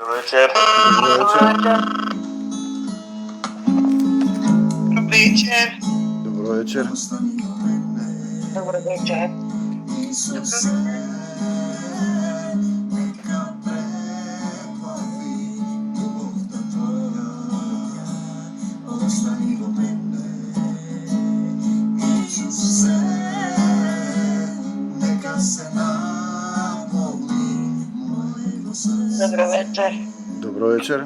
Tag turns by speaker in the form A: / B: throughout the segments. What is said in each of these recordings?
A: Dobro večer.
B: Dobro večer.
A: Dobro večer.
B: Dobro večer. Dobro večer.
A: Dobro večer.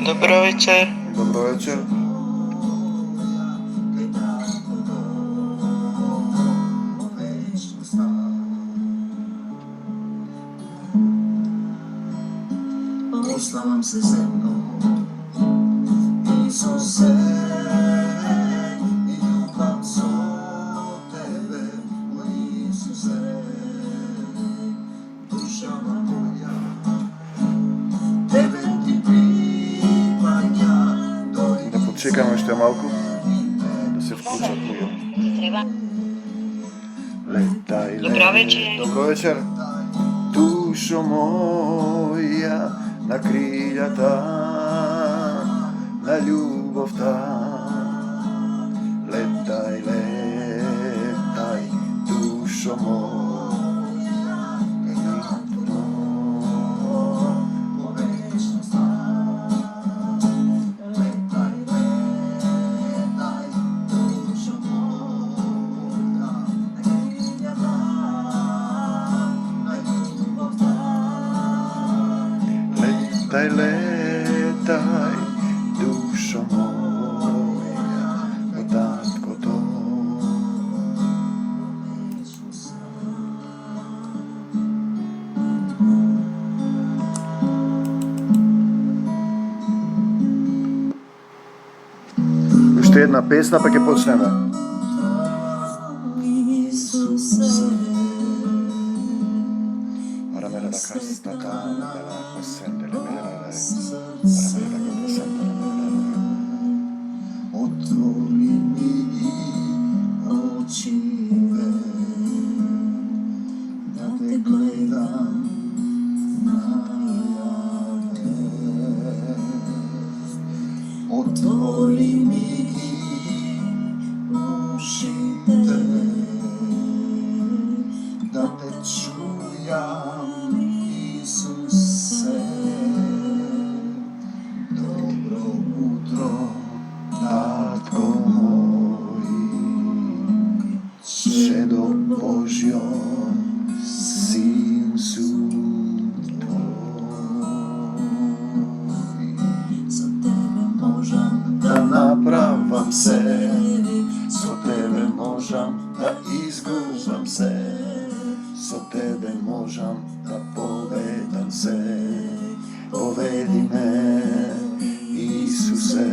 B: Dobro večer.
A: Dobro večer.
C: Oslavam se zemlju, Isuse, i ljubav zove tebe, moj Isuse, duša moja, tebe ti pripanja,
A: Da počekamo ještě malku, da se vključa pluga.
B: Treba.
A: Letaj,
B: Dobro večer.
A: Dobro večer. Dušo moja, na krilja ta, na ljubav ta. Letaj, letaj, dušo moja. Letaj, letaj, dušo moja, odatko to. Ještě jedna pjesma, pak je počneme. Aramera da krsta tam, da pasendele merare. Aramera da pasendele merare.
C: otvori mi očive, da te gledam najave. Otvori mi uši te, da te čujam, Isuse. Dobro jutro, tatko moj, čedo Božjo, sin su tvoj. Za tebe možam da napravam se, za tebe možam da izgubam se, za tebe možam da povedam se. Povedi me, Isuse,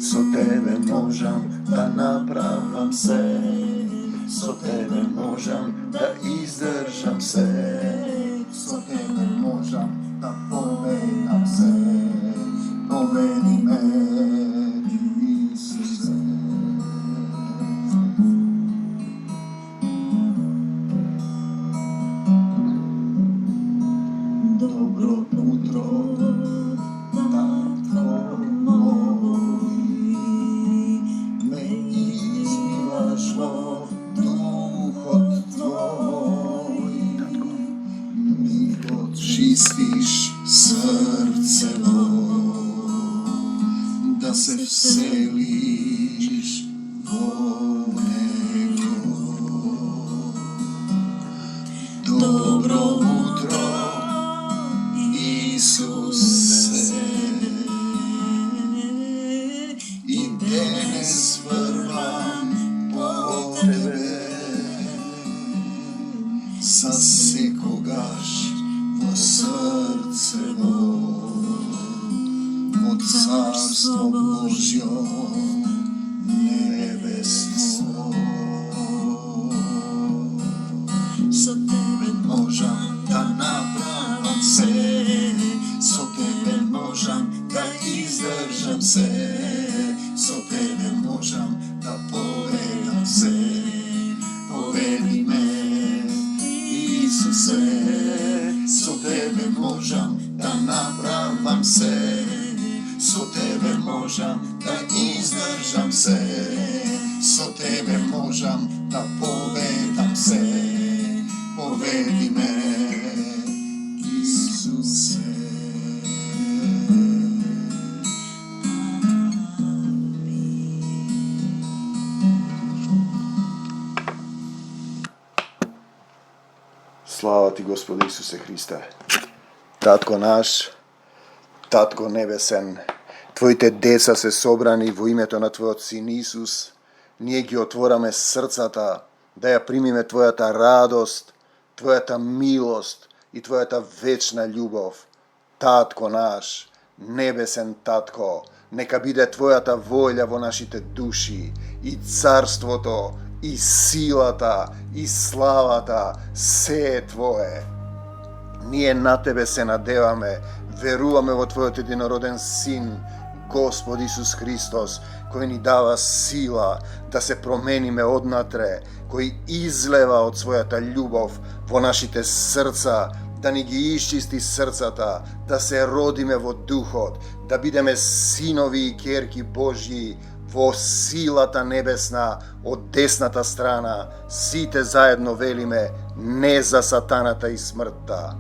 C: so tebe možam da napravam se, so tebe možam da izdržam se, so tebe možam da povedam se. Povedi me, Isuse. Dobro jutro, tatko moj, me izmilašlo duhot tvoj, mi očistiš srce moj, da se vseliš vo neko. Dobro jutro, Isuse, i danes vrvam po tebe. за секогаш во срцево, во Царство Божјо небесно. Со тебе можам да направам се, со тебе можам да издржам се, со тебе можам да поведам се. Поведи ме, Исусе, со тебе можам да направам се, со тебе можам да издржам се, со тебе можам да поведам се. Поведи ме, Исусе.
A: Слава ти, Господи Исусе Христе. Татко наш, Татко небесен, Твоите деца се собрани во името на Твојот Син Исус. Ние ги отвораме срцата да ја примиме Твојата радост, Твојата милост и Твојата вечна љубов. Татко наш, небесен Татко, нека биде Твојата волја во нашите души и царството, и силата, и славата, се е Твое. Ние на Тебе се надеваме, веруваме во Твојот единороден Син, Господ Исус Христос, кој ни дава сила да се промениме однатре, кој излева од својата љубов во нашите срца, да ни ги исчисти срцата, да се родиме во духот, да бидеме синови и ќерки Божји во силата небесна од десната страна. Сите заедно велиме не за сатаната и смртта,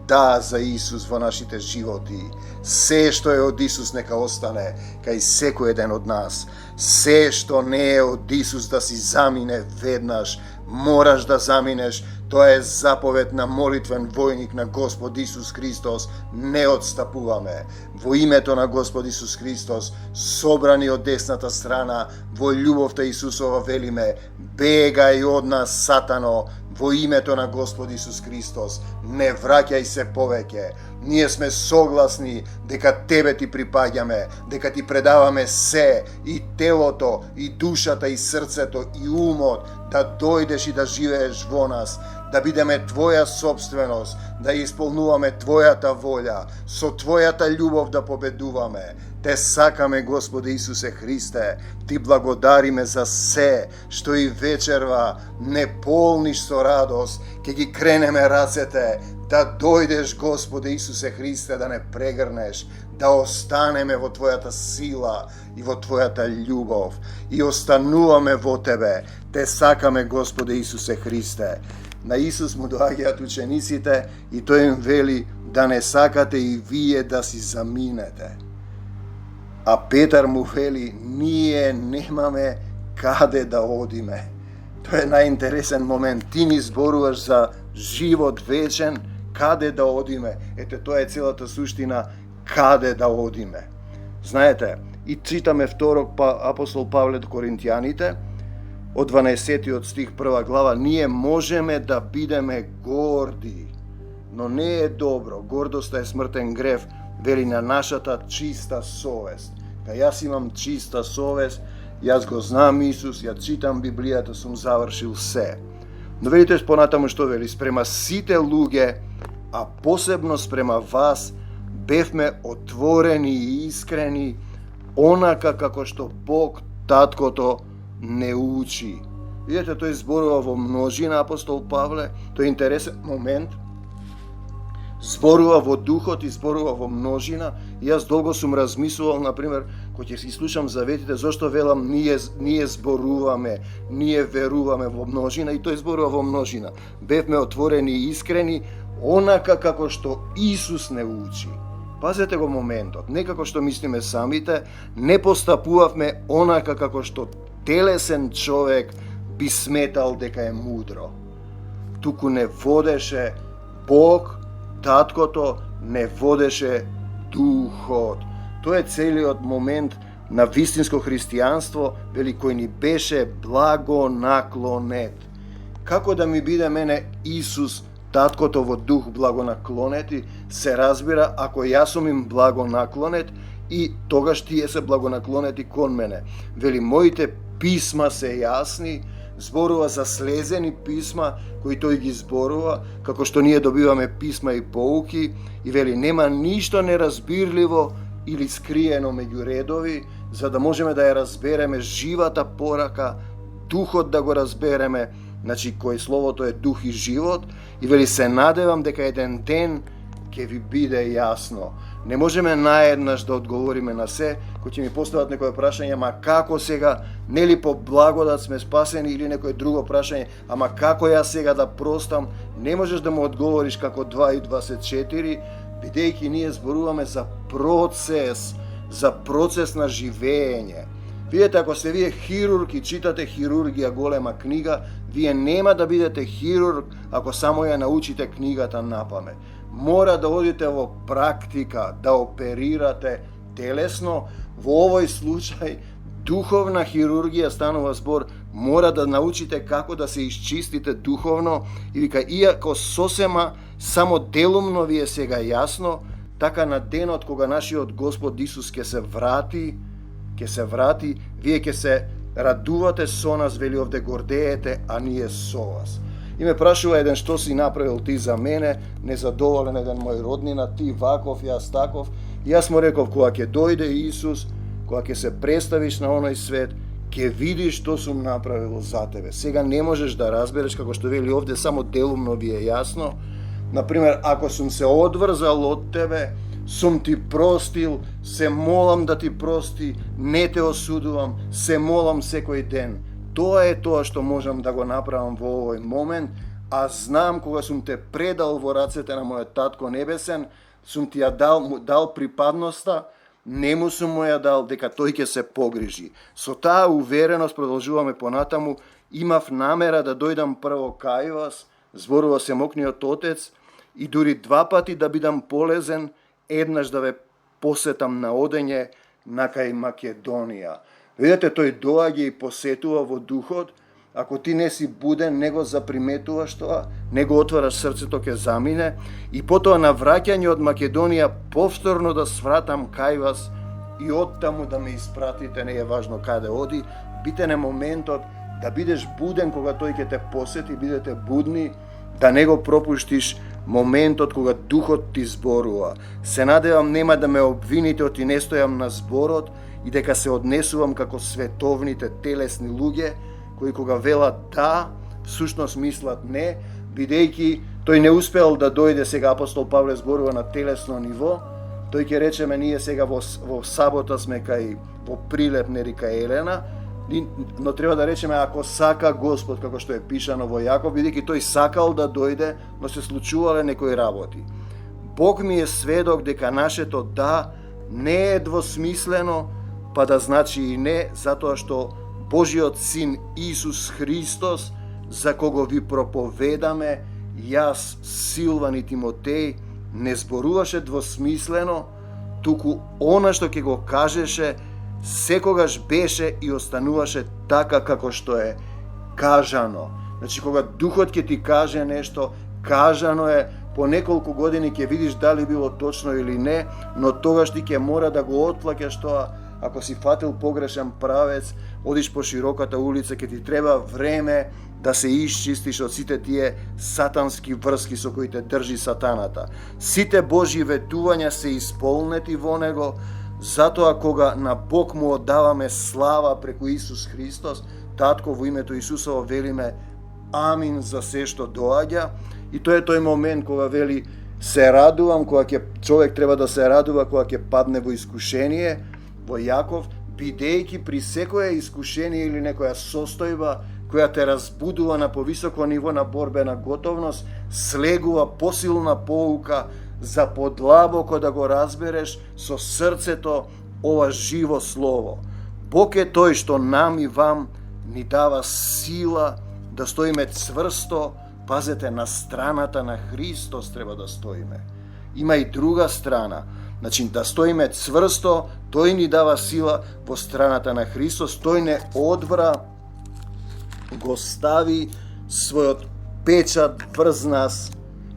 A: да за Исус во нашите животи. Се што е од Исус нека остане кај секој еден од нас. Се што не е од Исус да си замине веднаш, мораш да заминеш. Тоа е заповед на молитвен војник на Господ Исус Христос. Не отстапуваме. Во името на Господ Исус Христос, собрани од десната страна, во љубовта Исусова велиме, бегај од нас, Сатано, во името на Господ Исус Христос. Не враќај се повеќе. Ние сме согласни дека Тебе ти припаѓаме, дека ти предаваме се, и телото, и душата, и срцето, и умот, да дојдеш и да живееш во нас, да бидеме Твоја собственост, да исполнуваме Твојата волја, со Твојата љубов да победуваме. Те сакаме, Господи Исусе Христе, Ти благодариме за се што и вечерва не полниш со радост, ке ги кренеме рацете, да дојдеш, Господи Исусе Христе, да не прегрнеш, да останеме во Твојата сила и во Твојата љубов и остануваме во Тебе. Те сакаме, Господи Исусе Христе. На Исус му доаѓаат учениците и тој им вели да не сакате и вие да си заминете. А Петар му вели, ние немаме каде да одиме. Тоа е најинтересен момент. Ти ни зборуваш за живот вечен, каде да одиме. Ете, тоа е целата суштина, каде да одиме. Знаете, и читаме второк апостол Павле до Коринтијаните, од 12 стих 1 глава, ние можеме да бидеме горди, но не е добро. Гордоста е смртен грев, вели на нашата чиста совест. Кај јас имам чиста совест, јас го знам Исус, ја читам Библијата, сум завршил се. Но видите понатаму што вели, спрема сите луѓе, а посебно спрема вас, бевме отворени и искрени, онака како што Бог, Таткото, не учи. Видите, тој зборува во множина апостол Павле, тој е интересен момент. Зборува во духот и зборува во множина. И јас долго сум размислувал, например, кога ќе си слушам заветите, зошто велам ние зборуваме, ние веруваме во множина, и тој зборува во множина. Бевме отворени и искрени, онака како што Исус не учи. Пазете го моментот, не како што мислиме самите, не постапувавме онака како што телесен човек би сметал дека е мудро. Туку не водеше Бог, Таткото, не водеше Духот. Тоа е целиот момент на вистинско христијанство, вели, кој ни беше благонаклонет. Како да ми биде мене Исус, таткото во дух благонаклонети, се разбира ако јас сум им благонаклонет и тогаш тие се благонаклонети кон мене. Вели, моите писма се јасни, зборува за слезени писма кои тој ги зборува, како што ние добиваме писма и поуки, и вели, нема ништо неразбирливо или скриено меѓу редови, за да можеме да ја разбереме живата порака, духот да го разбереме, значи кој словото е дух и живот, и вели, се надевам дека еден ден ќе ви биде јасно. Не можеме наеднаш да одговориме на се, кој ќе ми постават некој прашање, ама како сега, нели по благодат сме спасени, или некој друго прашање, ама како ја сега да простам, не можеш да му одговориш како 2 и 2 се 4, бидејќи ние зборуваме за процес на живење. Видете, ако сте вие хирург и читате хирургија голема книга, вие нема да бидете хирург ако само ја научите книгата напамет. Мора да одите во практика, да оперирате телесно. Во овој случај, духовна хирургија станува збор, мора да научите како да се исчистите духовно, и вика, иако сосема само делумно ви е сега јасно, така на денот кога нашиот Господ Исус ќе се врати, вие ќе се радувате со нас, вели овде, гордеете, а ние со вас. И ме прашува еден, што си направил ти за мене, незадоволен еден мој роднина, ти ваков, јас таков. И јас му реков, кога ќе дојде Исус, кога ќе се представиш на оној свет, ќе видиш што сум направил за тебе. Сега не можеш да разбереш, како што вели овде, само делумно ви е јасно. Например, ако сум се одврзал од тебе, сум ти простил, се молам да ти прости, не те осудувам, се молам секој ден. Тоа е тоа што можам да го направам во овој момент, а знам кога сум те предал во рацете на мојот Татко Небесен, сум ти ја дал припадноста, не му сум му ја дал, дека тој ќе се погрижи. Со таа увереност продолжуваме понатаму, имав намера да дојдам прво кај вас, зборува Семокниот Отец, и дури 2 пати да бидам полезен, еднаш да ве посетам на одење на кај Македонија. Видете, тој доаѓа и посетува во духот. Ако ти не си буден, не го заприметуваш тоа, не го отвараш срцето, ќе замине, и потоа на враќање од Македонија повторно да свратам кај вас и оттаму да ме испратите, не е важно каде оди, битен е моментот да бидеш буден кога тој ќе те посети, бидете будни, да не го пропуштиш моментот кога духот ти зборува. Се надевам нема да ме обвините оти не стојам на зборот и дека се однесувам како световните телесни луѓе, кои кога велат да, всушност мислат не, бидејќи тој не успел да дојде, сега апостол Павле зборува на телесно ниво, тој ќе речеме ние сега во сабота сме кај во Прилеп нерика Елена, но треба да речеме ако сака Господ, како што е пишано во Јаков, бидејќи тој сакал да дојде, но се случувале некои работи. Бог ми е сведок дека нашето да не е двосмислено, па да значи и не, затоа што Божиот Син Исус Христос, за кого ви проповедаме, јас, Силван и Тимотеј, не зборуваше двосмислено, туку она што ќе го кажеше, секогаш беше и остануваше така како што е кажано. Значи, кога Духот ќе ти каже нешто, кажано е, по неколку години ќе видиш дали било точно или не, но тогаш ти ќе мора да го отплаќаш тоа. Ако си фатил погрешен правец, одиш по широката улица, ќе ти треба време да се исчистиш од сите тие сатански врски со кои те држи сатаната. Сите Божји ветувања се исполнети во него, затоа кога на Бог му оддаваме слава преку Исус Христос, Татко, во името Исусово велиме амин за се што доаѓа, и тоа е тој момент кога вели се радувам, кога човек треба да се радува кога ќе падне во искушение, во Јаков, бидејќи при секое искушение или некоја состојба која те разбудува на повисоко ниво на борбена готовност, слегува посилна поука за подлабоко да го разбереш со срцето ова живо слово. Бог е тој што нам и вам ни дава сила да стоиме цврсто, пазете, на страната на Христос треба да стоиме. Има и друга страна. Значи, да стоиме цврсто, тој ни дава сила во страната на Христос, тој не одвра, го стави својот печат врз нас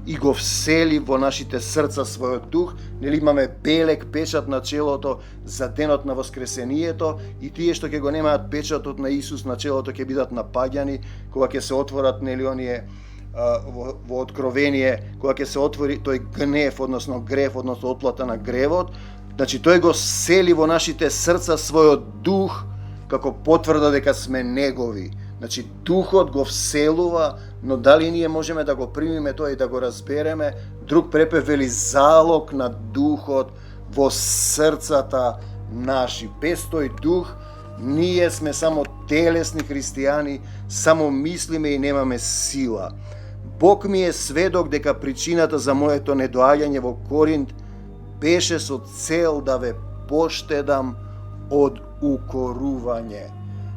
A: и го всели во нашите срца својот дух. Нели имаме белек печат на челото за денот на воскресението и тие што ќе го немаат печатот на Исус на челото ќе бидат напаѓани кога ќе се отворат нели оние во Откровение, кога ќе се отвори тој гнев, односно грев, односно отплата на гревот. Значи тој го сели во нашите срца својот дух како потврда дека сме негови. Значи духот го вселува, но дали ние можеме да го примиме тоа и да го разбереме? Друг препев вели залог на духот во срцата наши. Без тој дух ние сме само телесни христијани, само мислиме и немаме сила. Бог ми е сведок дека причината за моето недоаѓање во Коринт беше со цел да ве поштедам од укорување.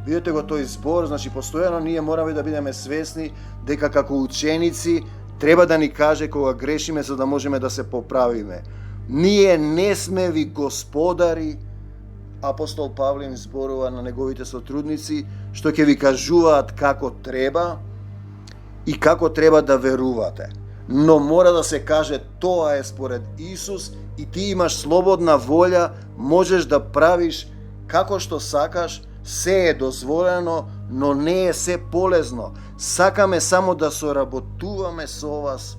A: Видете го тој збор, значи постојано ние мораме да бидеме свесни дека како ученици треба да ни каже кога грешиме за да можеме да се поправиме. Ние не сме ви господари, апостол Павле им зборува на неговите сотрудници, што ќе ви кажуваат како треба и како треба да верувате. Но мора да се каже тоа е според Исус и ти имаш слободна волја, можеш да правиш како што сакаш, се е дозволено, но не е се полезно. Сакаме само да соработуваме со вас,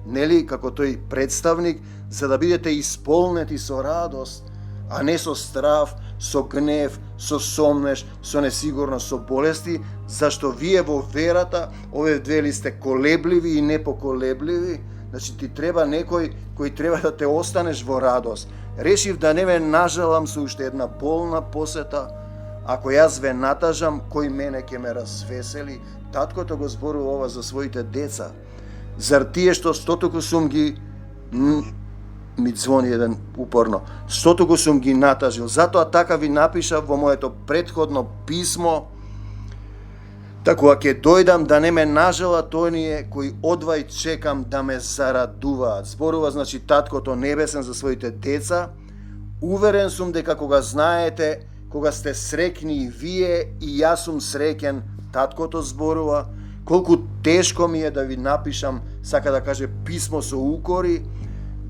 A: нели, како тој представник, за да бидете исполнети со радост, а не со страв, со гнев, со сомнеш, со несигурност, со болести, зашто вие во верата, овие две сте колебливи и непоколебливи, значи ти треба некој кој треба да те останеш во радост. Решив да не ве нажалам со уште една болна посета. Ако јас ве натажам, кој мене ќе ме развесели? Таткото го зборува ова за своите деца. Зар тие што стотоку сум ги... Ми звони еден упорно. Стотоку сум ги натажил. Затоа така ви напишав во моето претходно писмо, кога ќе дојдам да не ме нажалат оние кои одвај чекам да ме зарадуваат. Зборува значи Таткото Небесен за своите деца. Уверен сум дека кога знаете, кога сте среќни и вие и јас сум среќен, Таткото зборува, колку тешко ми е да ви напишам, сака да каже писмо со укори,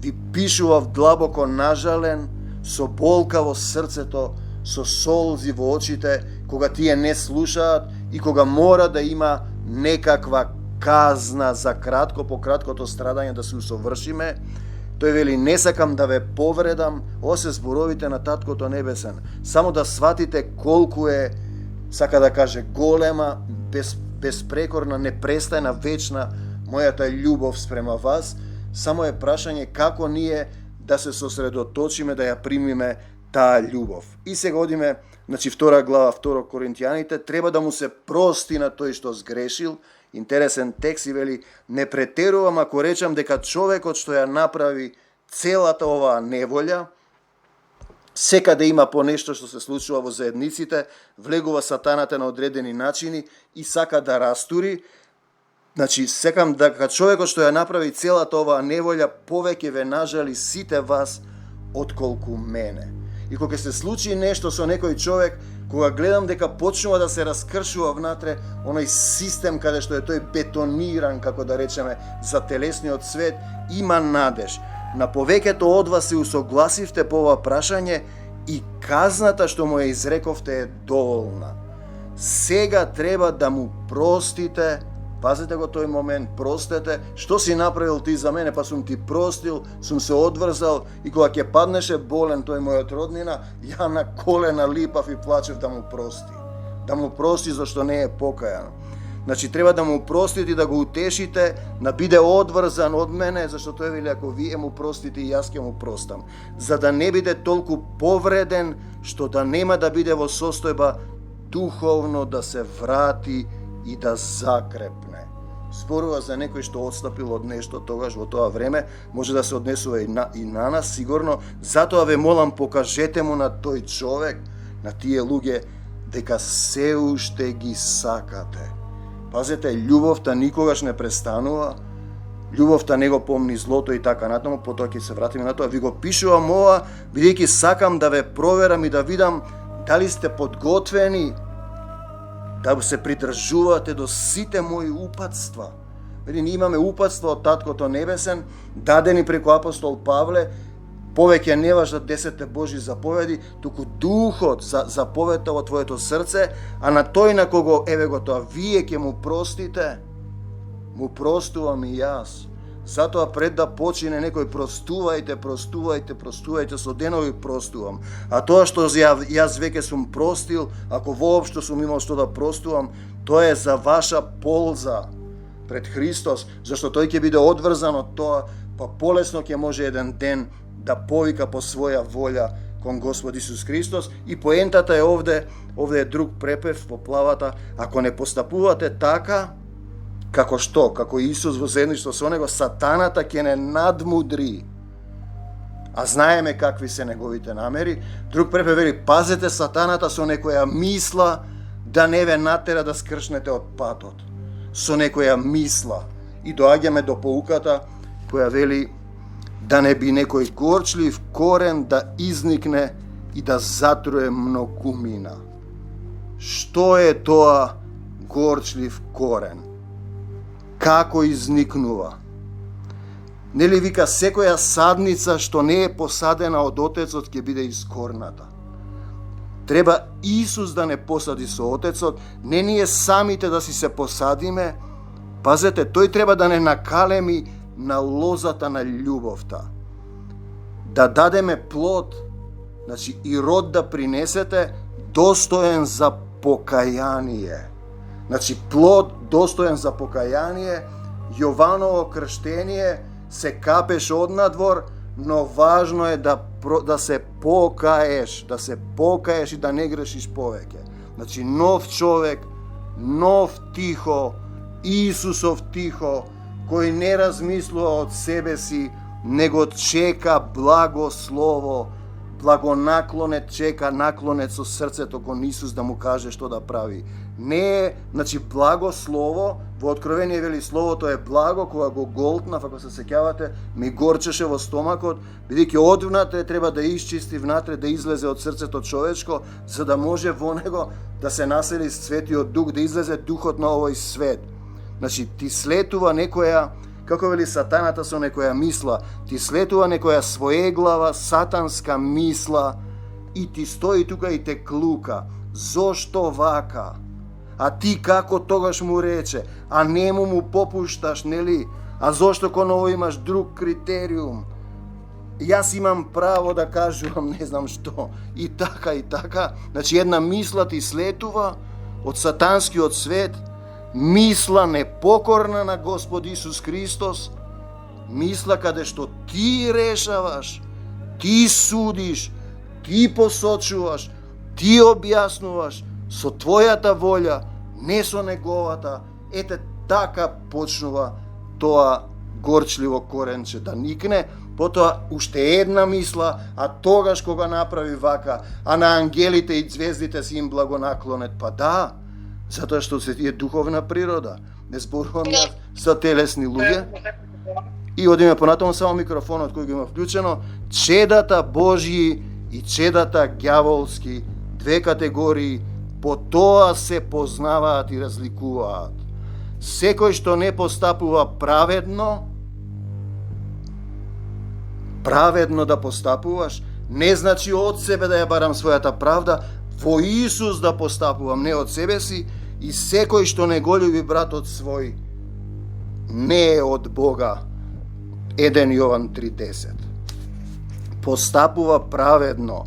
A: ви пишував длабоко нажален, со болка во срцето, со солзи во очите, кога тие не слушаат и кога мора да има некаква казна за кратко по краткото страдање да се усовршиме. Тој вели, не сакам да ве повредам, осе зборовите на Таткото Небесен. Само да сватите колку е, сака да каже, голема, безпрекорна, непрестајна, вечна мојата љубов спрема вас. Само е прашање како ние да се сосредоточиме, да ја примиме таа љубов. И сега одиме, значи 2 глава, 2 Коринтијаните, треба да му се прости на тој што сгрешил. Интересен текст и вели, не претерувам ако речам дека човекот што ја направи целата оваа неволја, секаде има по нешто што се случува во заедниците, влегува сатаната на одредени начини и сака да растури. Значи, секам дека човекот што ја направи целата оваа неволја повеќе ве нажали сите вас отколку мене. И кога се случи нешто со некој човек, кога гледам дека почнува да се раскршува внатре оној систем каде што е тој бетониран, како да речеме, за телесниот свет, има надеж. На повеќето од вас се усогласивте по ова прашање и казната што му ја изрековте е доволна. Сега треба да му простите. Пазете го тој момент, простете, што си направил ти за мене, па сум ти простил, сум се одврзал и кога ќе паднеше болен тој мојот роднина, ја на колена липав и плачев да му прости. Да му прости зашто не е покајан. Значи треба да му простите и да го утешите, да биде одврзан од мене, зашто тој вели ако вие му простите и јас ќе му простам. За да не биде толку повреден, што да нема да биде во состојба духовно да се врати и да закрепне. Зборува за некој што отстапил од нешто тогаш во тоа време, може да се однесува и на нас, сигурно. Затоа ве молам, покажете му на тој човек, на тие луѓе, дека се уште ги сакате. Пазете, љубовта никогаш не престанува, љубовта не го помни злото и така натаму, потоа ќе се вратиме на тоа. Ви го пишувам ова, бидејќи сакам да ве проверам и да видам дали сте подготвени да се придржувате до сите мои упатства. Вели, ние имаме упатства од Таткото Небесен, дадени преку апостол Павле. Повеќе не важат 10 Божи заповеди, туку Духот заповедта во твоето срце, а на тој на кого, еве го тоа, вие ќе му простите, му простувам и јас. Затоа пред да почине некој простувајте, со денови простувам. А тоа што јас веќе сум простил, ако воопшто сум имал што да простувам, тоа е за ваша полза пред Христос, зашто тој ќе биде одврзан од тоа, па полесно ќе може еден ден да повика по своја волја кон Господ Исус Христос. И поентата е овде е друг препев во плавата, ако не постапувате така, како што? Како Исус во заедништво со него, сатаната ќе не надмудри. А знаеме какви се неговите намери. Друг препев вели, пазете сатаната со некоја мисла да не ве натера да скршнете од патот. Со некоја мисла. И доаѓаме до поуката која вели, да не би некој горчлив корен да изникне и да затруе многумина. Што е тоа горчлив корен? Како изникнува? Нели вика, секоја садница што не е посадена од Отецот ќе биде искорната. Треба Исус да не посади со Отецот, не ние самите да си се посадиме. Пазете, тој треба да не накалеми на лозата на љубовта. Да дадеме плод, значи и род да принесете достоен за покаяние. Значи плод достоен за покаяние, Јованово крштение се капеш однадвор, но важно е да се покаеш, и да не грешиш повеќе. Значи нов човек, нов тихо, Исусов тихо, кој не размислува од себе си, него чека благослово, благонаклонет чека, наклонет со срцето кон Исус да му каже што да прави. Не е, значи, благослово, во Откровение вели словото е благо, кога го голтнав, ако се сеќавате, ми горчеше во стомакот, бидејќи одвнатре треба да изчисти, внатре да излезе од срцето човечко, за да може во него да се насели Светиот Дух, да излезе духот на овој свет. Значи, ти слетува некоја, како вели сатаната со некоја мисла, ти слетува некоја своеглава, сатанска мисла и ти стои тука и те клука. Зошто вака? А ти како тогаш му рече? А нему му попушташ, нели? А зошто кон ово имаш друг критериум? Јас имам право да кажувам не знам што. И така. Значи, една мисла ти слетува од сатанскиот свет, мисла непокорна на Господ Исус Христос, мисла каде што ти решаваш, ти судиш, ти посочуваш, ти објаснуваш со твојата волја, не со неговата. Ете така почнува тоа горчливо коренче да никне, потоа уште една мисла, а тогаш кога направи вака, а на ангелите и звездите си им благонаклонет, па да, затоа што се е духовна природа. Не зборувам ја за телесни луѓе. И одиме понатаму, само микрофонот кој го има вклучено. Чедата Божји и чедата ѓаволски, две категории, по тоа се познаваат и разликуваат. Секој што не постапува праведно да постапуваш, не значи од себе да ја барам својата правда, во Исус да постапувам, не од себе си, и секој што не го љуби братот свој, не е од Бога. 1 Јован 3:10. Постапува праведно,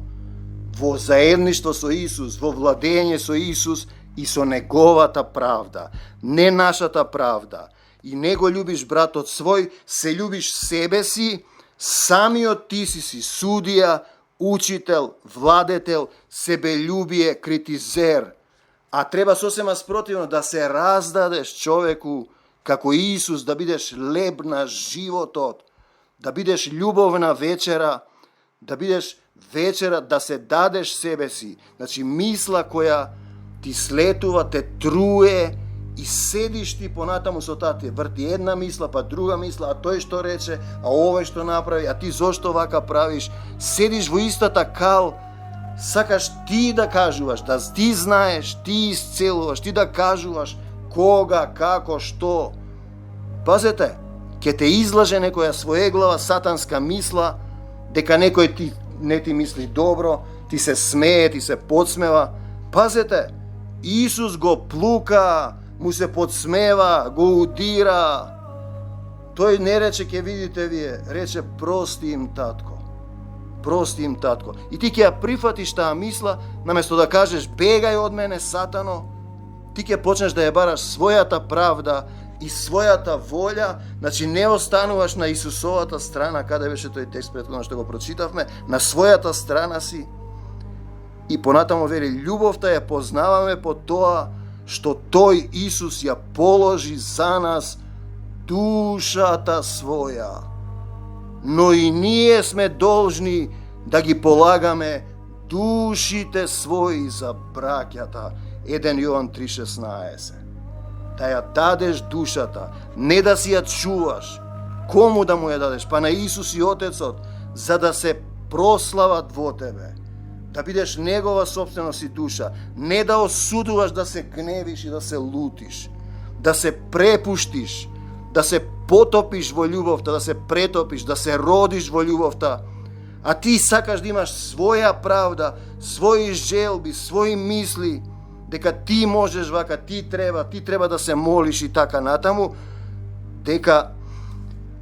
A: во заедништво со Исус, во владење со Исус и со неговата правда, не нашата правда. И не го љубиш братот свој, се љубиш себе си, самиот ти си судија, учител, владетел, себељубие, критизер. А треба сосема спротивно да се раздадеш човеку како Исус, да бидеш леб на животот, да бидеш љубовна вечера, да бидеш вечера, да се дадеш себе си. Значи, мисла која ти слетува, те труе и седиш ти понатаму со таа, ти врти една мисла, па друга мисла, а тој што рече, а овој што направи, а ти зошто вака правиш? Седиш во истата кал, сакаш ти да кажуваш, да ти знаеш, ти исцелуваш, ти да кажуваш кога, како, што. Пазете, ќе те излаже некоја своеглава сатанска мисла, дека некој ти не ти мисли добро, ти се смее, ти се подсмева. Пазете, Исус го плука, му се подсмева, го удира. Тој не рече, ќе видите вие, рече прости им татко. Прости им татко. И ти ќе ја прифатиш таа мисла, наместо да кажеш бегај од мене сатано, ти ќе почнеш да ја бараш својата правда и својата волја, значи не остануваш на Исусовата страна, каде беше тој текст претходно што го прочитавме, на својата страна си. И понатамо вели, љубовта ја познаваме по тоа што тој Исус ја положи за нас душата своја. Но и ние сме должни да ги полагаме душите своји за браќата. 1 Јован 3,16. Да ја дадеш душата, не да си ја чуваш. Кому да му ја дадеш? Па на Исус и Отецот, за да се прослават во тебе. Да бидеш негова собственост и душа. Не да осудуваш, да се гневиш и да се лутиш. Да се препуштиш, да се потопиш во љубовта, да се претопиш, да се родиш во љубовта. А ти сакаш да имаш своја правда, своји желби, своји мисли, дека ти можеш вака, ти треба да се молиш и така натаму, дека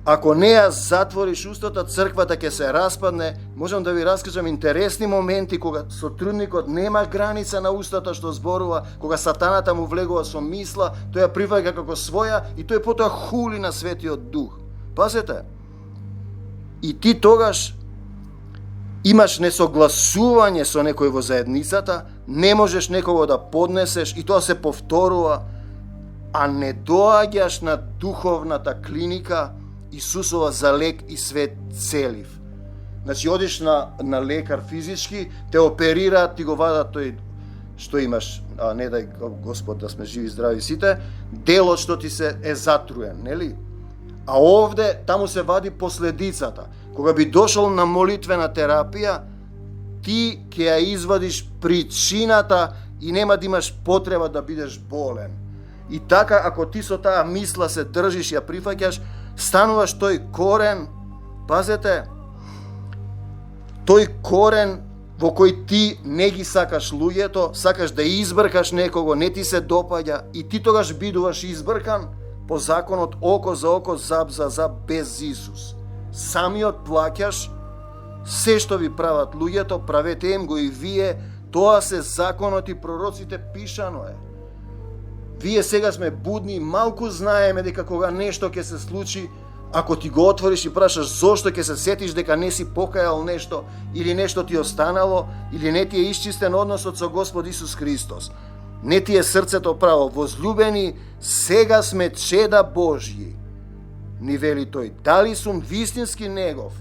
A: ако не ја затвориш устата, црквата ќе се распадне. Можам да ви раскажам интересни моменти кога сотрудникот нема граница на устата што зборува, кога сатаната му влегува со мисла, тој ја прифаќа како своја и тој потоа хули на Светиот Дух. Пазете. И ти тогаш имаш несогласување со некој во заедницата, не можеш некого да поднесеш и тоа се повторува, а не доаѓаш на духовната клиника Исусова за лек и свет целив. Значи, одиш на лекар физички, те оперираат, ти го вадат тој што имаш, а не дај Господ да сме живи и здрави сите, делот што ти се е затруен, нели? А овде, таму се вади последицата. Кога би дошол на молитвена терапија, ти ќе ја извадиш причината и нема да имаш потреба да бидеш болен. И така, ако ти со таа мисла се држиш и ја прифаќаш, стануваш тој корен, пазете, тој корен во кој ти не ги сакаш луѓето, сакаш да избркаш некого, не ти се допаѓа и ти тогаш бидуваш избркан по законот око за око, заб за заб, без Исус. Самиот плаќаш, се што ви прават луѓето, правете им го и вие, тоа се законот и пророците пишано е. Вие сега сме будни, малку знаеме дека кога нешто ќе се случи, ако ти го отвориш и прашаш зошто, ќе се сетиш дека не си покајал нешто, или нешто ти останало, или не ти е исчистен односот со Господ Исус Христос. Не ти е срцето право. Возлюбени, сега сме чеда Божји. Ни вели тој, дали сум вистински негов?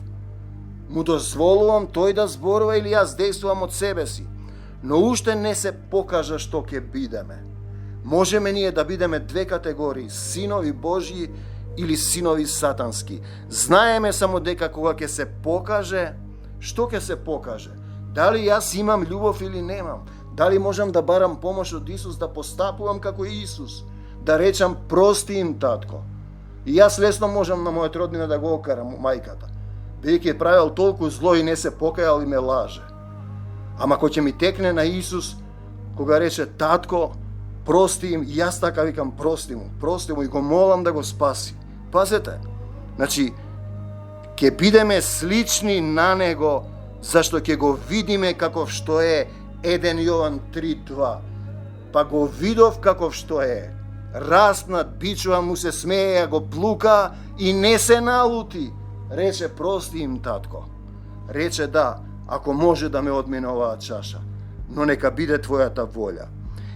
A: Му дозволувам тој да зборува или јас действувам од себе си? Но уште не се покажа што ќе бидеме. Можеме ние да бидеме две категории, синови Божји или синови сатански. Знаеме само дека кога ќе се покаже, што ќе се покаже? Дали јас имам љубов или немам? Дали можам да барам помош од Исус, да постапувам како Исус? Да речам прости им татко. И јас лесно можам на мојот роднина да го окарам мајката, бидејќи е правил толку зло и не се покајал и ме лаже. Ама кој ќе ми текне на Исус, кога рече татко, прости им, и јас така викам прости му и го молам да го спаси. Пазете, значи, ќе бидеме слични на него, зашто ќе го видиме каков што е. 1 Јован 3:2. Па го видов каков што е. Распнат, бичува, му се смее, го плука и не се налути. Рече прости им татко. Рече да, ако може да ме одмине оваа чаша, но нека биде твојата волја.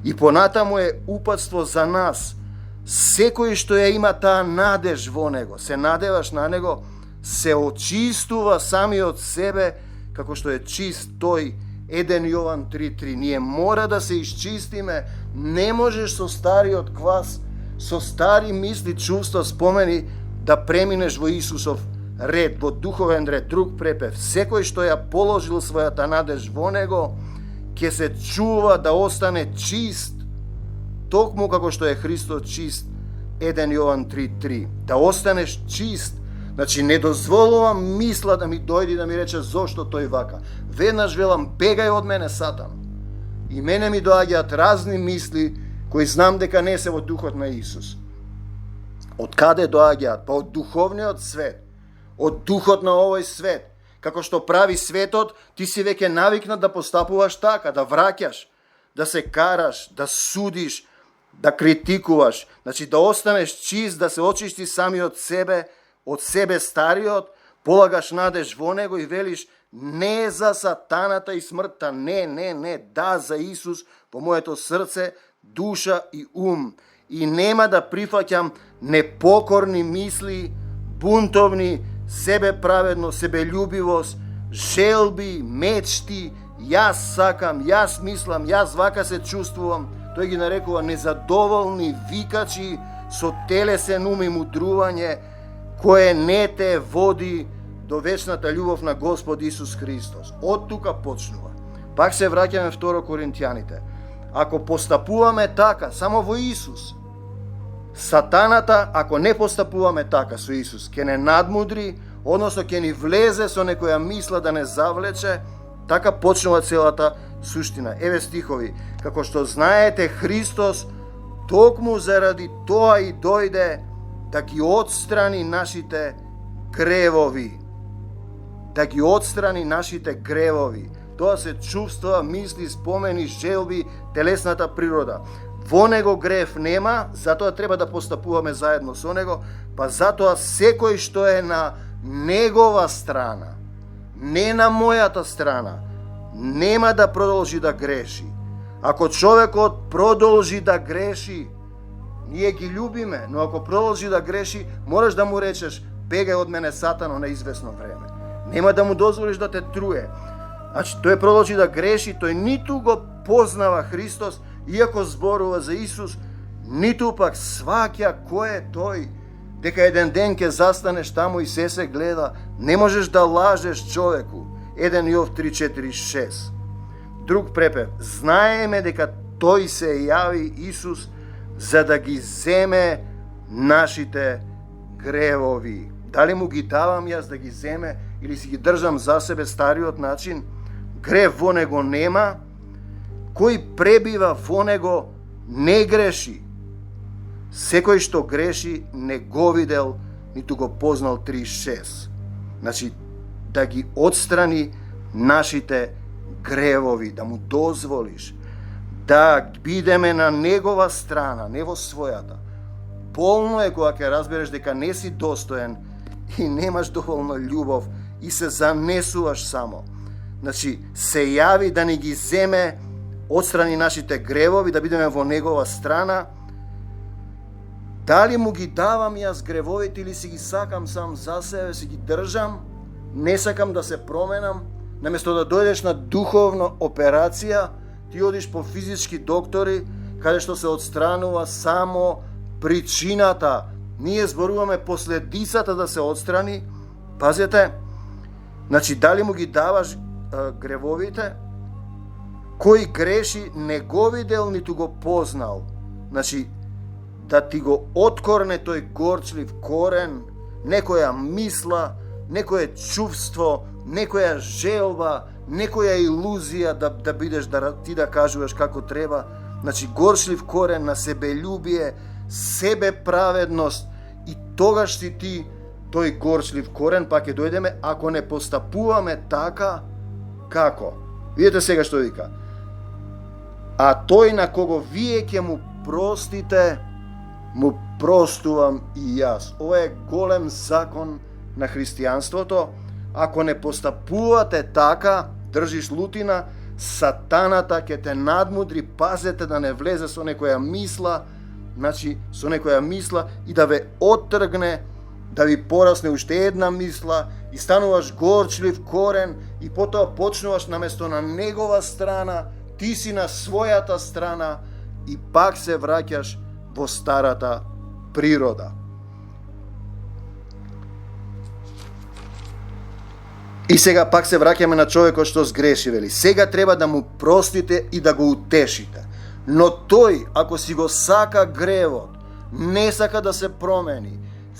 A: И понатаму е упатство за нас. Секој што ја има таа надеж во него, се надеваш на него, се очистува самиот себе, како што е чист тој. 1 Јован 3:3. Ние мора да се исчистиме. Не можеш со стариот квас, со стари мисли, чувства, спомени да преминеш во Исусов ред, во духовен ред, друг препев. Секој што ја положил својата надеж во него, ќе се чува да остане чист, токму како што е Христос чист. 1 Јован 3:3. Да останеш чист. Значи, не дозволувам мисла да ми дојде да ми рече зошто тој вака. Веднаш велам, бегај од мене, Сатан. И мене ми доаѓаат разни мисли кои знам дека не се во духот на Исус. Од каде доаѓаат? Па од духовниот свет, од духот на овој свет. Како што прави светот, ти си веќе навикнат да постапуваш така, да враќаш, да се караш, да судиш, да критикуваш. Значи, да останеш чист, да се очисти сами од себе стариот, полагаш надеж во него и велиш не за сатаната и смртта, не, да за Исус по моето срце, душа и ум. И нема да прифаќам непокорни мисли, бунтовни, себеправедност, себелюбивост, желби, мечти, јас сакам, јас мислам, јас вака се чувствувам. Тој ги нарекува незадоволни викачи со телесен ум и мудрување, кое не те води до вечната љубов на Господ Исус Христос. Од тука почнува. Пак се враќаме 2 Коринтијаните. Ако постапуваме така, само во Исус, сатаната, ако не постапуваме така со Исус, ќе не надмудри, односно ќе ни влезе со некоја мисла да не завлече. Така почнува целата суштина. Еве стихови. Како што знаете, Христос токму заради тоа и дојде да ги отстрани нашите гревови. Да ги отстрани нашите гревови. Тоа се чувства, мисли, спомени, желби, телесната природа. Во него грев нема, затоа треба да постапуваме заедно со него, па затоа секој што е на негова страна, не на мојата страна, нема да продолжи да греши. Ако човекот продолжи да греши, ние ги љубиме, но ако продолжи да греши, мораш да му речеш, бегај од мене, Сатано, на известно време. Нема да му дозволиш да те труе. Значи, тој продолжи да греши, тој ниту го познава Христос, иако зборува за Исус, ниту пак сваќа кој е тој, дека еден ден ќе застанеш таму и се гледа. Не можеш да лажеш човеку. 1 Јов 3:4-6. Друг препев. Знаеме дека тој се јави Исус за да ги земе нашите гревови. Дали му ги давам јас да ги земе или си ги држам за себе стариот начин? Грев во него нема. Кој пребива во него не греши. Секој што греши не го видел, ниту го познал. 3:6. Значи, да ги отстрани нашите гревови, да му дозволиш, да бидеме на негова страна, не во својата. Болно е кога ќе разбереш дека не си достоен и немаш доволно љубов и се занесуваш само. Значи, се јави да ни ги земе, отстрани нашите гревови, да бидеме во негова страна. Дали му ги давам јас гревовите или си ги сакам сам за себе, си ги држам, не сакам да се променам, наместо да дојдеш на духовна операција, ти одиш по физички доктори, каде што се отстранува само причината. Ние зборуваме последицата да се отстрани. Пазете, значи, дали му ги даваш гревовите? Кој греши не го видел, ниту го познал. Значи, да ти го откорне тој горчлив корен, некоја мисла, некое чувство, некоја желба, некоја илузија да бидеш, ти да кажуваш како треба. Значи, горчлив корен на себелюбие, себеправедност, и тогаш си ти тој горчлив корен, па ќе дојдеме, ако не постапуваме така, како? Видете сега што вика. А тој на кого вие ќе му простите, му простувам и јас. Ова е голем закон на христијанството. Ако не постапувате така, држиш лутина, сатаната ќе те надмудри, пазете да не влезе со некоја мисла, значи со некоја мисла и да ве оттргне, да ви порасне уште една мисла и стануваш горчлив корен и потоа почнуваш наместо на негова страна, ти си на својата страна и пак се враќаш во старата природа. И сега пак се враќаме на човекот што сгреши, вели. Сега треба да му простите и да го утешите. Но тој, ако си го сака гревот, не сака да се промени,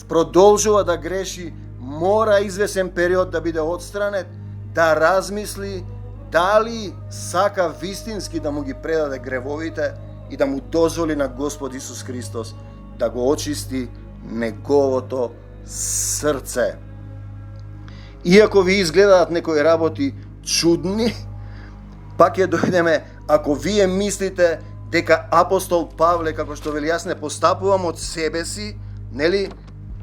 A: продолжува да греши, мора извесен период да биде отстранет, да размисли дали сака вистински да му ги предаде гревовите и да му дозволи на Господ Исус Христос да го очисти неговото срце. Иако ви изгледаат некои работи чудни, пак ја дојдеме, ако вие мислите дека апостол Павле, како што вели, јас не постапувам од себе си, нели,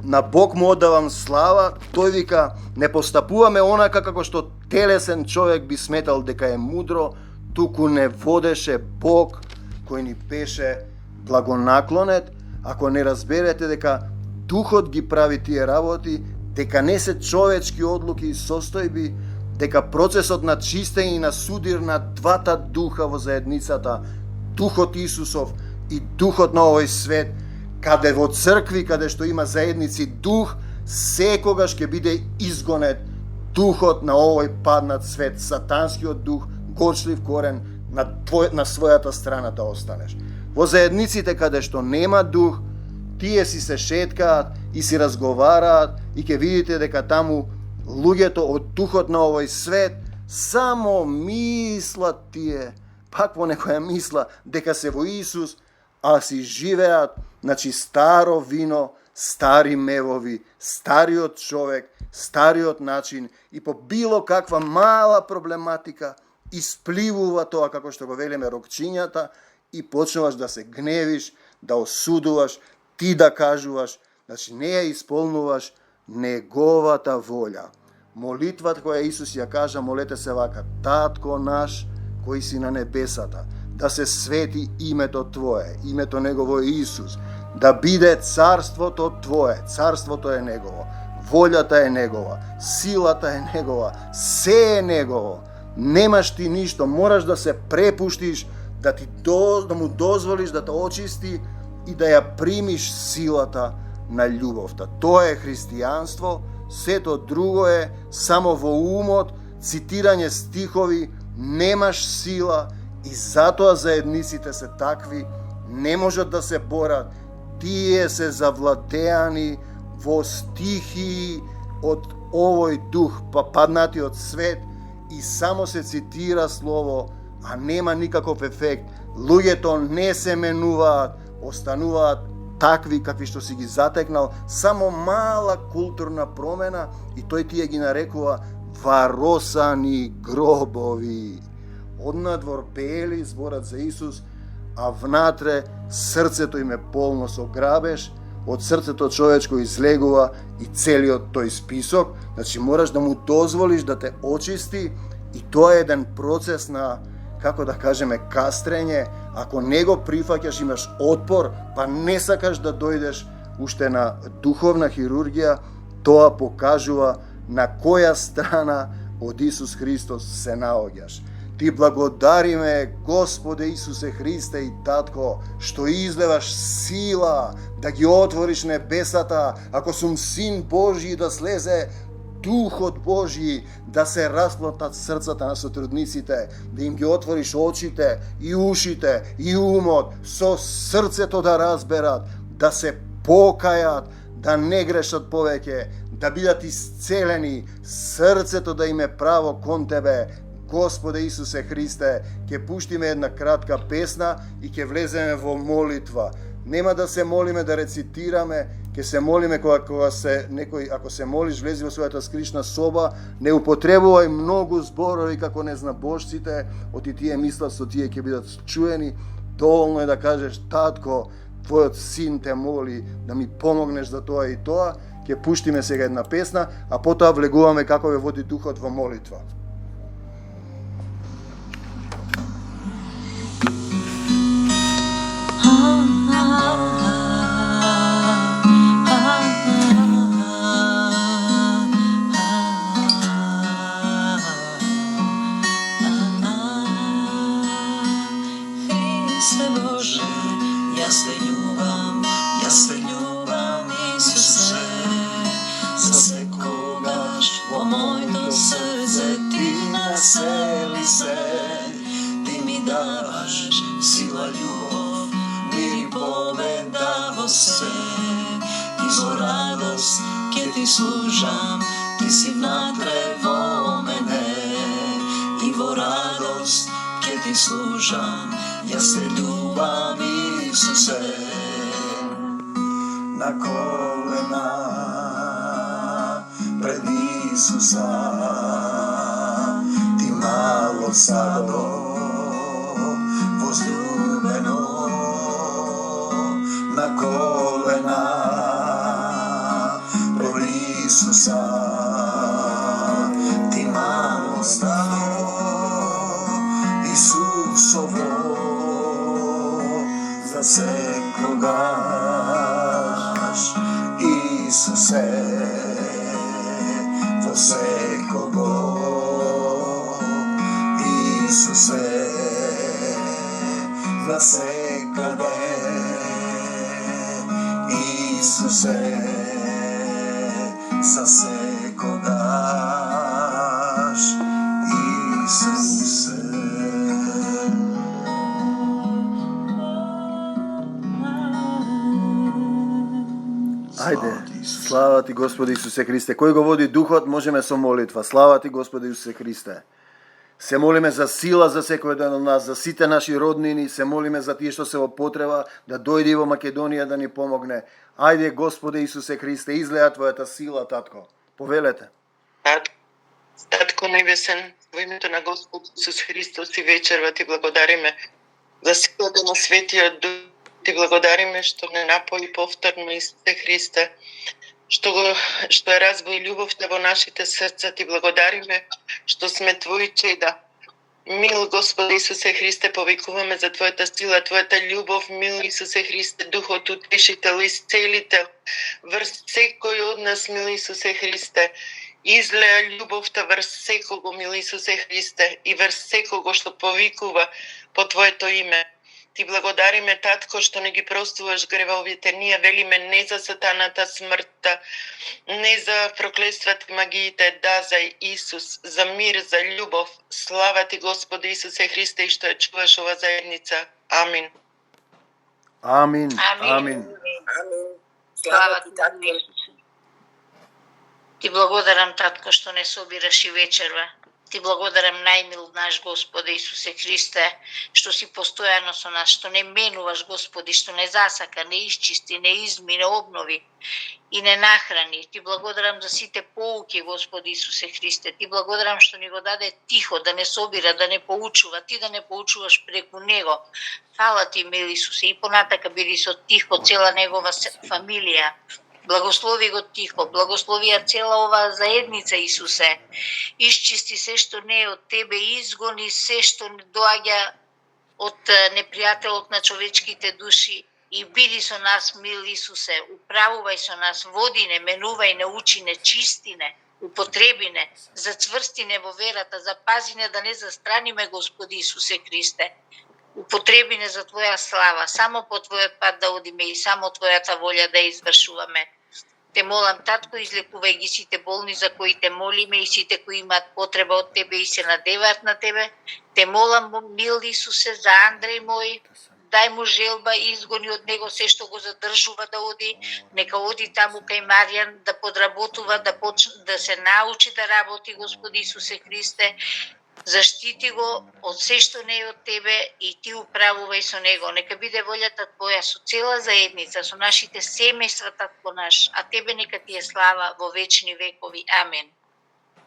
A: на Бог му одавам слава, тој вика, не постапуваме онака како што телесен човек би сметал дека е мудро, туку не водеше Бог кој ни беше благонаклонет. Ако не разберете дека Духот ги прави тие работи, дека не се човечки одлуки и состојби, дека процесот на чистење и на судир на двата духа во заедницата, Духот Исусов и Духот на овој свет, каде во цркви, каде што има заедници дух, секогаш ќе биде изгонет духот на овој паднат свет, сатанскиот дух, горчлив корен на својата страна да останеш. Во заедниците каде што нема дух, тие си се шеткаат и си разговараат и ќе видите дека таму луѓето од духот на овој свет само мислат тие, пак во некоја мисла, дека се во Исус, а си живеат, значи старо вино, стари мевови, стариот човек, стариот начин и по било каква мала проблематика испливува тоа, како што го велиме, рокчињата и почнуваш да се гневиш, да осудуваш, ти да кажуваш, значи не ја исполнуваш неговата волја. Молитвата која Исус ја кажа, молете се вака: Татко наш кој си на небесата, да се свети името Твое, името Негово Исус, да биде царството Твое, царството е Негово, волјата е Негова, силата е Негова, се е Негово. Немаш ти ништо, мораш да се препуштиш, да му дозволиш да те очисти и да ја примиш силата на љубовта. Тоа е христијанство, сето друго е само во умот, цитирање стихови, немаш сила и затоа заедниците се такви, не можат да се борат, тие се завладеани во стихии од овој дух, паднатиот свет и само се цитира слово, а нема никаков ефект. Луѓето не се менуваат, остануваат такви какви што си ги затекнал, само мала културна промена и тој тие ги нарекува варосани гробови. Однадвор пеели зборат за Исус, а внатре срцето им е полно со грабеж, од срцето човечко излегува и целиот тој список. Значи мораш да му дозволиш да те очисти и тоа е еден процес на, како да кажеме, кастрење. Ако не го прифаќаш, имаш отпор, па не сакаш да дојдеш уште на духовна хирургија, тоа покажува на која страна од Исус Христос се наоѓаш. Ти благодариме, Господе Исусе Христе и Татко, што излеваш сила да ги отвориш небесата, ако сум Син Божи, да слезе Духот Божи, да се расплатат срцата на сотрудниците, да им ги отвориш очите и ушите и умот, со срцето да разберат, да се покајат, да не грешат повеќе, да бидат исцелени, срцето да им е право кон Тебе. Господе Исусе Христе, ќе пуштиме една кратка песна и ќе влеземе во молитва. Нема да се молиме да рецитираме, ќе се молиме кога се некој, ако се молиш, влези во својата скришна соба, не употребувај многу зборови како незнабожците, оти тие мислат со тие ќе бидат чуени. Доволно е да кажеш: Татко, твојот син те моли да ми помогнеш за тоа и тоа. Ќе пуштиме сега една песна, а потоа влегуваме како ве води Духот во молитва.
C: Јас те љубам, Исусе, за секогаш во моето срце. служам, Ти си внатре во мене, и во радост ке Ти служам, јас те љубам, Исусе.
A: На колена пред Исуса, Ти мало садо возлюбено. На колена пред Исуса, Ти мало стадо Исусово, за секогаш, Исусе, во секого, Исусе, за секаде, Исусе, за секогаш, Исусе. Ајде, слава Ти Господи Исусе Христе. Кој го води Духот, можеме со молитва. Слава Ти Господи Исусе Христе. Се молиме за сила за секој ден од нас, за сите наши роднини, се молиме за тие што се во потреба, да дојде во Македонија да ни помогне. Ајде, Господи Исусе Христе, излеа Твојата сила, Татко. Повелете.
B: Татко Небесен, во името на Господ Исус Христос и вечерва Ти благодариме за силата на Светиот Дух. Ти благодариме што не напои повторно Исусе Христе, што е разбои љубовта во нашите срца. Ти благодариме што сме Твои чеда. Мил Господи Исусе Христе, повикуваме за Твојата сила, Твојата љубов, мил Исусе Христе, Духот утешител, исцелител, врз секој од нас, мил Исусе Христе. Излеа љубовта врз секого, мил Исусе Христе, и врз секого што повикува по Твоето име. Ти благодариме, Татко, што не ги простуваш гревовите. Ние велиме не за сатаната, смртта, не за проклетствата и магиите, да за Исус, за мир, за љубов. Слава Ти, Господи Исусе Христе, и што ја чуваш ова заедница. Амин.
A: Амин.
D: Амин.
A: Амин.
D: Слава Ти, Татко Исусе. Ти благодарам, Татко, што не собираш и вечерва. Ти благодарам, најмил наш Господи Исусе Христе, што си постојано со нас, што не менуваш, Господи, што не засака, не исчисти, не изми, не обнови и не нахрани. Ти благодарам за сите поуки, Господи Исусе Христе. Ти благодарам што ни го даде тихо, да не собира, да не поучува, Ти да не поучуваш преку Него. Фала Ти, мил Исусе, и понатака биди со тихо цела Негова фамилија. Благослови го тихо, благослови ја цела оваа заедница, Исусе. Исчисти се што не е од Тебе, изгони се што не доаѓа од непријателот на човечките души и биди со нас, мил Исусе. Управувај со нас, води не, менувај не, учи не, чисти не, употреби не, зацврсти не во верата, запази не да не застраниме, Господи Исусе Христе. Употреби не за Твоја слава, само по Твојот пат да одиме и само Твојата волја да извршуваме. Те молам, Татко, излекувај ги сите болни за кои Те молиме и сите кои имаат потреба од Тебе и се надеваат на Тебе. Те молам, мил Исусе, за Андреј мој, дај му желба и изгони од него се што го задржува да оди, нека оди таму кај Маријан да подработува, да се научи да работи, Господи Исусе Христе. Заштити го од се што не е од Тебе и Ти управувај со него. Нека биде волјата Твоја со цела заедница, со нашите семејства, Татко наш, а Тебе нека Ти е слава во вечни векови. Амин.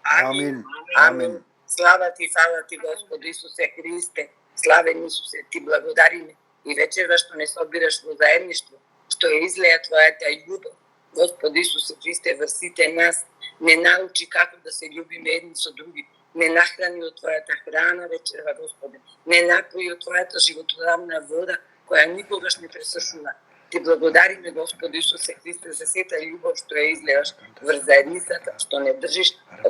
A: Амин.
E: Амин. Слава Ти, фала Ти, Господи Исусе Христе. Славен Исусе, Ти благодариме и вечерва што не собираш во заедништво, што ја излеја Твојата љубов. Господи Исусе Христе, врз сите нас не научи како да се љубиме едни со други. Не нахрани од Твојата храна вечерва, Господи. Не напои од Твојата животодавна вода, која никогаш не пресушува. Ти благодариме, Господи Исусе Христе, за сета љубов што ја излеаш врз заедницата, што не држиш во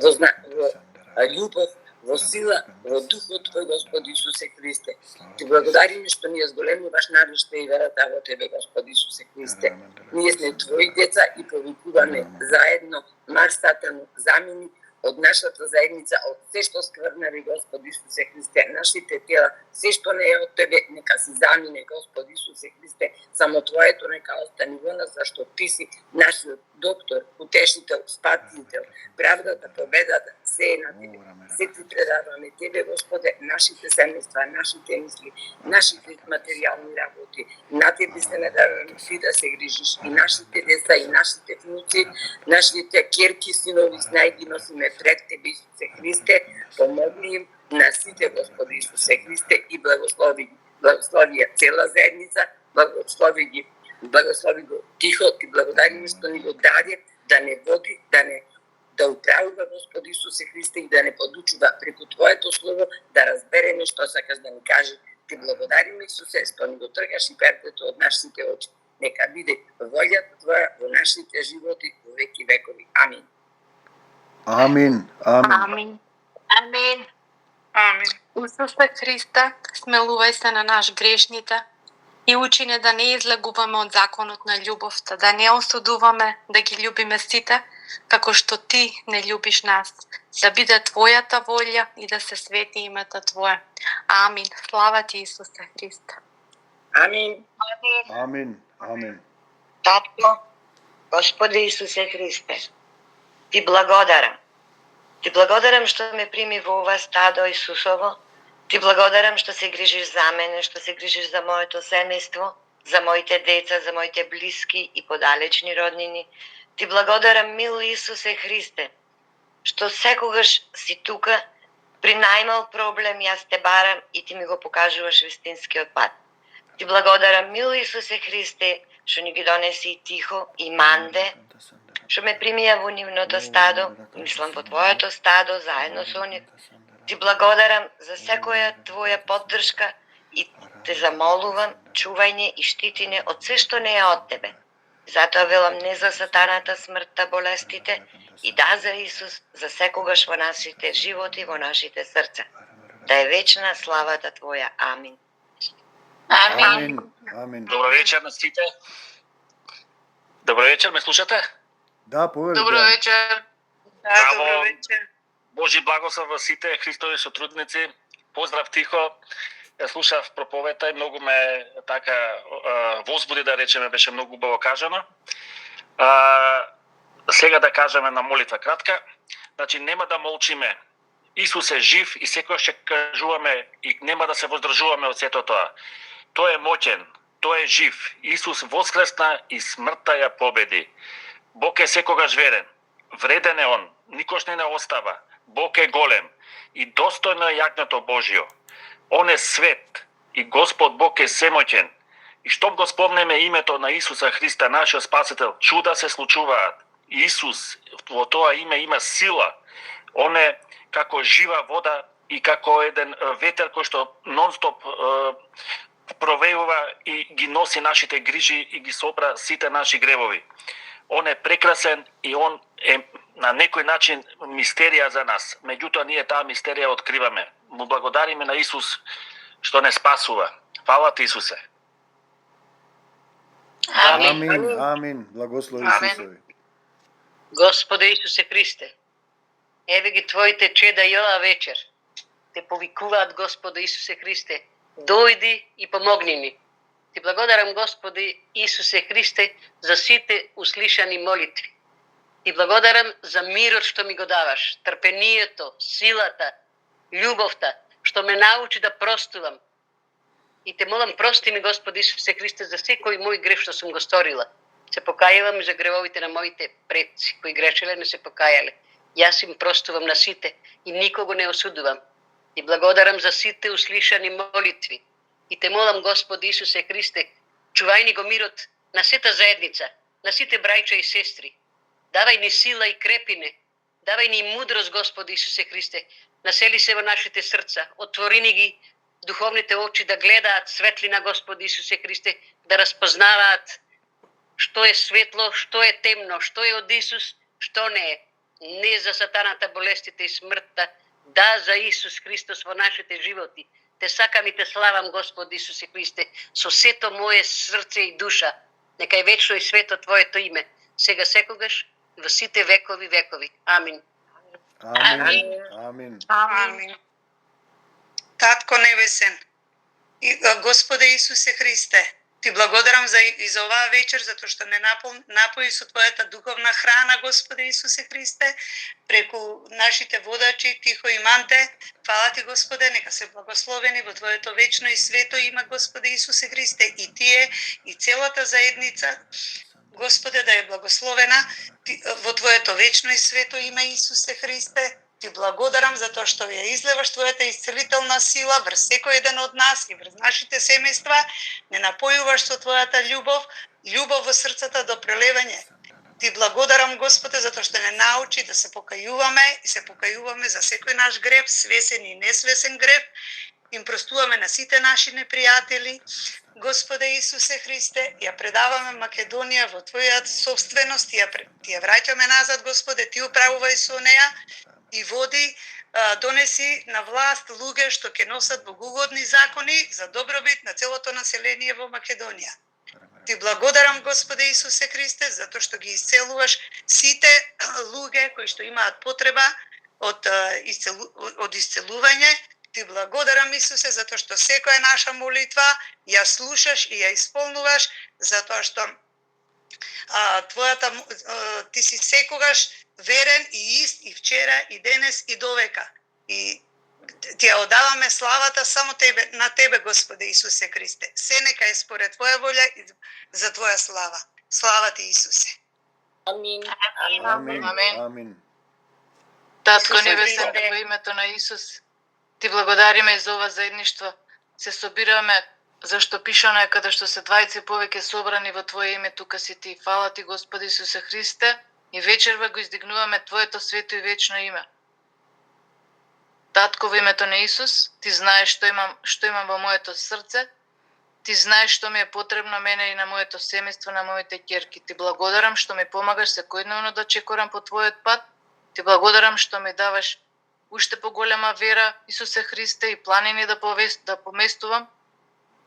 E: љубов, во сила, во Духот Твој, Господи Исусе Христе. Ти благодариме што ние зголемуваш надежта и верата во Тебе, Господи Исусе Христе. Ние сме Твои деца и повикуваме заедно, Мар Сатану, замени, од нашата заедница, од се што скврнави, Господ Исусе Христе, нашите тела, се што не е од Тебе, нека се замине, Господ Исусе Христе, само Твоето нека остане во нас, зашто Ти си нашиот доктор, утешител, спасител, правдата, победата, се е на Тебе. Се Ти предаваме Тебе, Господе, нашите семејства, нашите мисли, нашите материјални работи. На Тебе се надаваме Ти да се грижиш и нашите деца, и нашите внуци, нашите керки, синови, снајги носиме пред Тебе, Исусе Христе, помогни им на сите, Господи Исусе Христе, и благослови ги. Благослови ја цела заедница, благослови ги, благослови го тихо, Ти благодариме што ни го даде, да не води, да управува, Господи Исусе Христе, и да не подучува преку Твоето слово, да разбереме што сакаш да ни кажи. Ти благодариме, Исусе, што ни го тргаш и пердето од нашите очи. Нека биде волјата Твоја во нашите животи во веки векови. Амин.
A: Амин. Амин.
D: Амин. Амин.
B: Амин.
F: Исусе Христе, смелувај се на наш грешните и учи не да не излегуваме од законот на љубовта, да не осудуваме, да ги љубиме сите, како што Ти не љубиш нас. Да биде Твојата волја и да се свети името Твое. Амин. Слава Ти, Исусе Христе.
E: Амин.
A: Амин. Амин.
G: Татко, Господи Исусе Христе, Ти благодарам. Ти благодарам што ме прими во ова стадо Исусово. Ти благодарам што се грижиш за мене, што се грижиш за моето семејство, за моите деца, за моите блиски и подалечни роднини. Ти благодарам, мил Исусе Христе, што секогаш си тука, при најмал проблем јас те барам и Ти ми го покажуваш вистинскиот пат. Ти благодарам, мил Исусе Христе, што ни ги донеси и Тихо и Манде, што ме примија во нивното стадо, мислам во Твоето стадо, заедно со нив. Ти благодарам за секоја Твоја поддршка и те замолувам, чувај не и штити не од се што не е од Тебе. Затоа велам не за сатаната, смртта, болестите, и да за Исус, за секогаш во нашите животи, во нашите срца. Да е вечна славата Твоја. Амин.
A: Амин. Амин.
H: Добро вечер на сите. Добро вечер, ме слушате?
A: Да, повели.
B: Добро вечер. Да, добро вечер.
H: Божи благослов во сите Христови сотрудници. Поздрав Тихо. Ја слушав проповета и многу ме така возбуди, да речеме, беше многу убаво кажано. Сега да кажеме на молитва кратка. Значи нема да молчиме. Исус е жив и секојаш ќе кажуваме и нема да се воздржуваме од сето тоа. Тој е моќен, тој е жив. Исус воскресна и смртта ја победи. Бог е секогаш верен. Вреден е Он, никош не остава. Бог е голем и достојно е јагнето Божјо. Он е свет и Господ Бог е семоќен. И штом го спомнеме името на Исуса Христа, нашиот Спасител, чуда се случуваат. Исус во тоа име има сила. Он е како жива вода и како еден ветер кој што нон-стоп провејува и ги носи нашите грижи и ги собра сите наши гревови. Он е прекрасен и он е на некој начин мистерија за нас. Меѓутоа ние таа мистерија откриваме. Му благодариме на Исус што не спасува. Фала Ти, Исусе.
A: Амин. Амин. Благослови Исусови.
G: Господе Исусе Христе, еве ги Твоите чеда и ова вечер. Те повикуваат, Господе Исусе Христе, дојди и помогни ни. Ти благодарам, Господи Исусе Христе, за сите услишани молитви. Ти благодарам за мирот што ми го даваш, трпението, силата, љубовта, што ме научи да простувам. И те молам, прости ми, Господи Исусе Христе, за секој мој грев што сум го сторила. Се покајувам за гревовите на моите предци, кои грешеле не се покајале. Јас им простувам на сите и никого не осудувам. И благодарам за сите услишани молитви. И те молам, Господи Исусе Христе, чувај ни го мирот на сета заедница, на сите браќа и сестри. Давај ни сила и крепине, давај ни мудрост, Господи Исусе Христе. Насели се во нашите срца, отвори ни ги духовните очи да гледаат светлина, Господи Исусе Христе, да разпознаваат што е светло, што е темно, што е од Исус, што не е. Не за сатаната, болестите и смртта, да за Исус Христос во нашите животи. Те сакам и те славам, Господи Исусе Христе, со сето мое срце и душа. Нека е вечно и свето Твоето име, сега секогаш, во сите векови векови. Амин.
A: Амин. Амин.
F: Амин.
I: Татко Небесен, Господе Исусе Христе, Ти благодарам и за оваа вечер, затоа што не напои со Твојата духовна храна, Господе Исусе Христе, преку нашите водачи, Тихо и Манте. Фала Ти, Господе, нека се благословени во Твоето вечно и свето име, Господе Исусе Христе, и Тие, и целата заедница, Господе, да е благословена во Твоето вечно и свето име, Исусе Христе. Ти благодарам за тоа што ја излеваш Твојата исцелителна сила врз секој еден од нас и врз нашите семејства, не напојуваш со Твојата љубов, љубов во срцата до прелевање. Ти благодарам, Господе, за тоа што не научи да се покајуваме и се покајуваме за секој наш грев, свесен и несвесен грев. Им простуваме на сите наши непријатели. Господе Исусе Христе, ја предаваме Македонија во Твоја собственост, ти ја враќаме назад, Господе, Ти управувај со неа и води, донеси на власт луѓе што ќе носат богоугодни закони за добробит на целото население во Македонија. Ти благодарам, Господе Исусе Христе, затоа што ги исцелуваш сите луѓе кои што имаат потреба од исцелување. Ти благодарам, Исусе, затоа што секоја наша молитва ја слушаш и ја исполнуваш, затоа што Ти си секогаш верен и ист и вчера и денес и довека. И Ти ја одаваме славата само на Тебе, Господе Исусе Христе. Се нека е според Твоја волја и за Твоја слава. Слава Ти, Исусе.
E: Амин.
A: Амин.
D: Амин.
A: Амин.
D: Татко Небесен, во името на Исус, Ти благодариме за ова заедништво. Се собираме зашто пишано е каде што се двајца повеќе собрани во Твое име, тука си Ти. Фала Ти, Господи Исусе Христе, и вечерва го издигнуваме Твоето свето и вечно име. Татко, во името на Исус, Ти знаеш што имам во моето срце, Ти знаеш што ми е потребно мене и на моето семејство, на моите ќерки. Ти благодарам што ми помагаш секојдневно да чекорам по Твојот пат. Ти благодарам што ми даваш уште поголема вера, Исусе Христе, и планини да поместувам.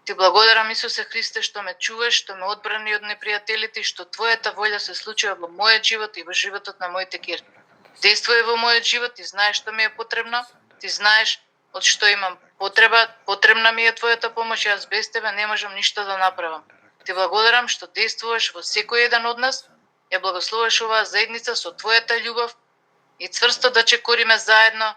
D: Ти благодарам, Исусе Христе, што ме чуваш, што ме одбрани од непријателите и што Твојата волја се случува во мојот живот и во животот на моите ќерки. Действувај во мојот живот, Ти знаеш што ми е потребно, Ти знаеш од што имам потребна ми е Твојата помош, јас без Тебе не можам ништо да направам. Ти благодарам што действуваш во секој еден од нас, ја благословуваш оваа заедница со Твојата љубов и цврсто да чекориме заедно,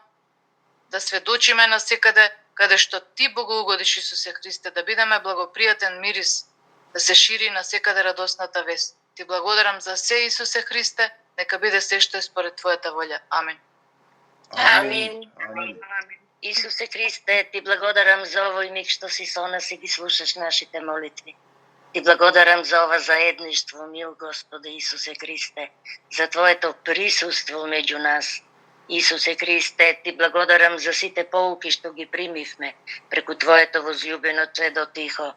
D: да сведочиме насекаде каде што Ти богоугодиш, Исусе Христе, да бидеме благопријатен мирис, да се шири насекаде радосната вест. Ти благодарам за се, Исусе Христе, нека биде се што е според Твојата волја. Амин.
E: Амин. Исусе Христе, Ти благодарам за овој миг што си со нас и ги слушаш нашите молитви. Ти благодарам за ова заедништво, мил Господе Исусе Христе, за Твоето присуство меѓу нас. Исусе Христе, Ти благодарам за сите поуки што ги примивме преку Твоето возлюбено чедо Тихо.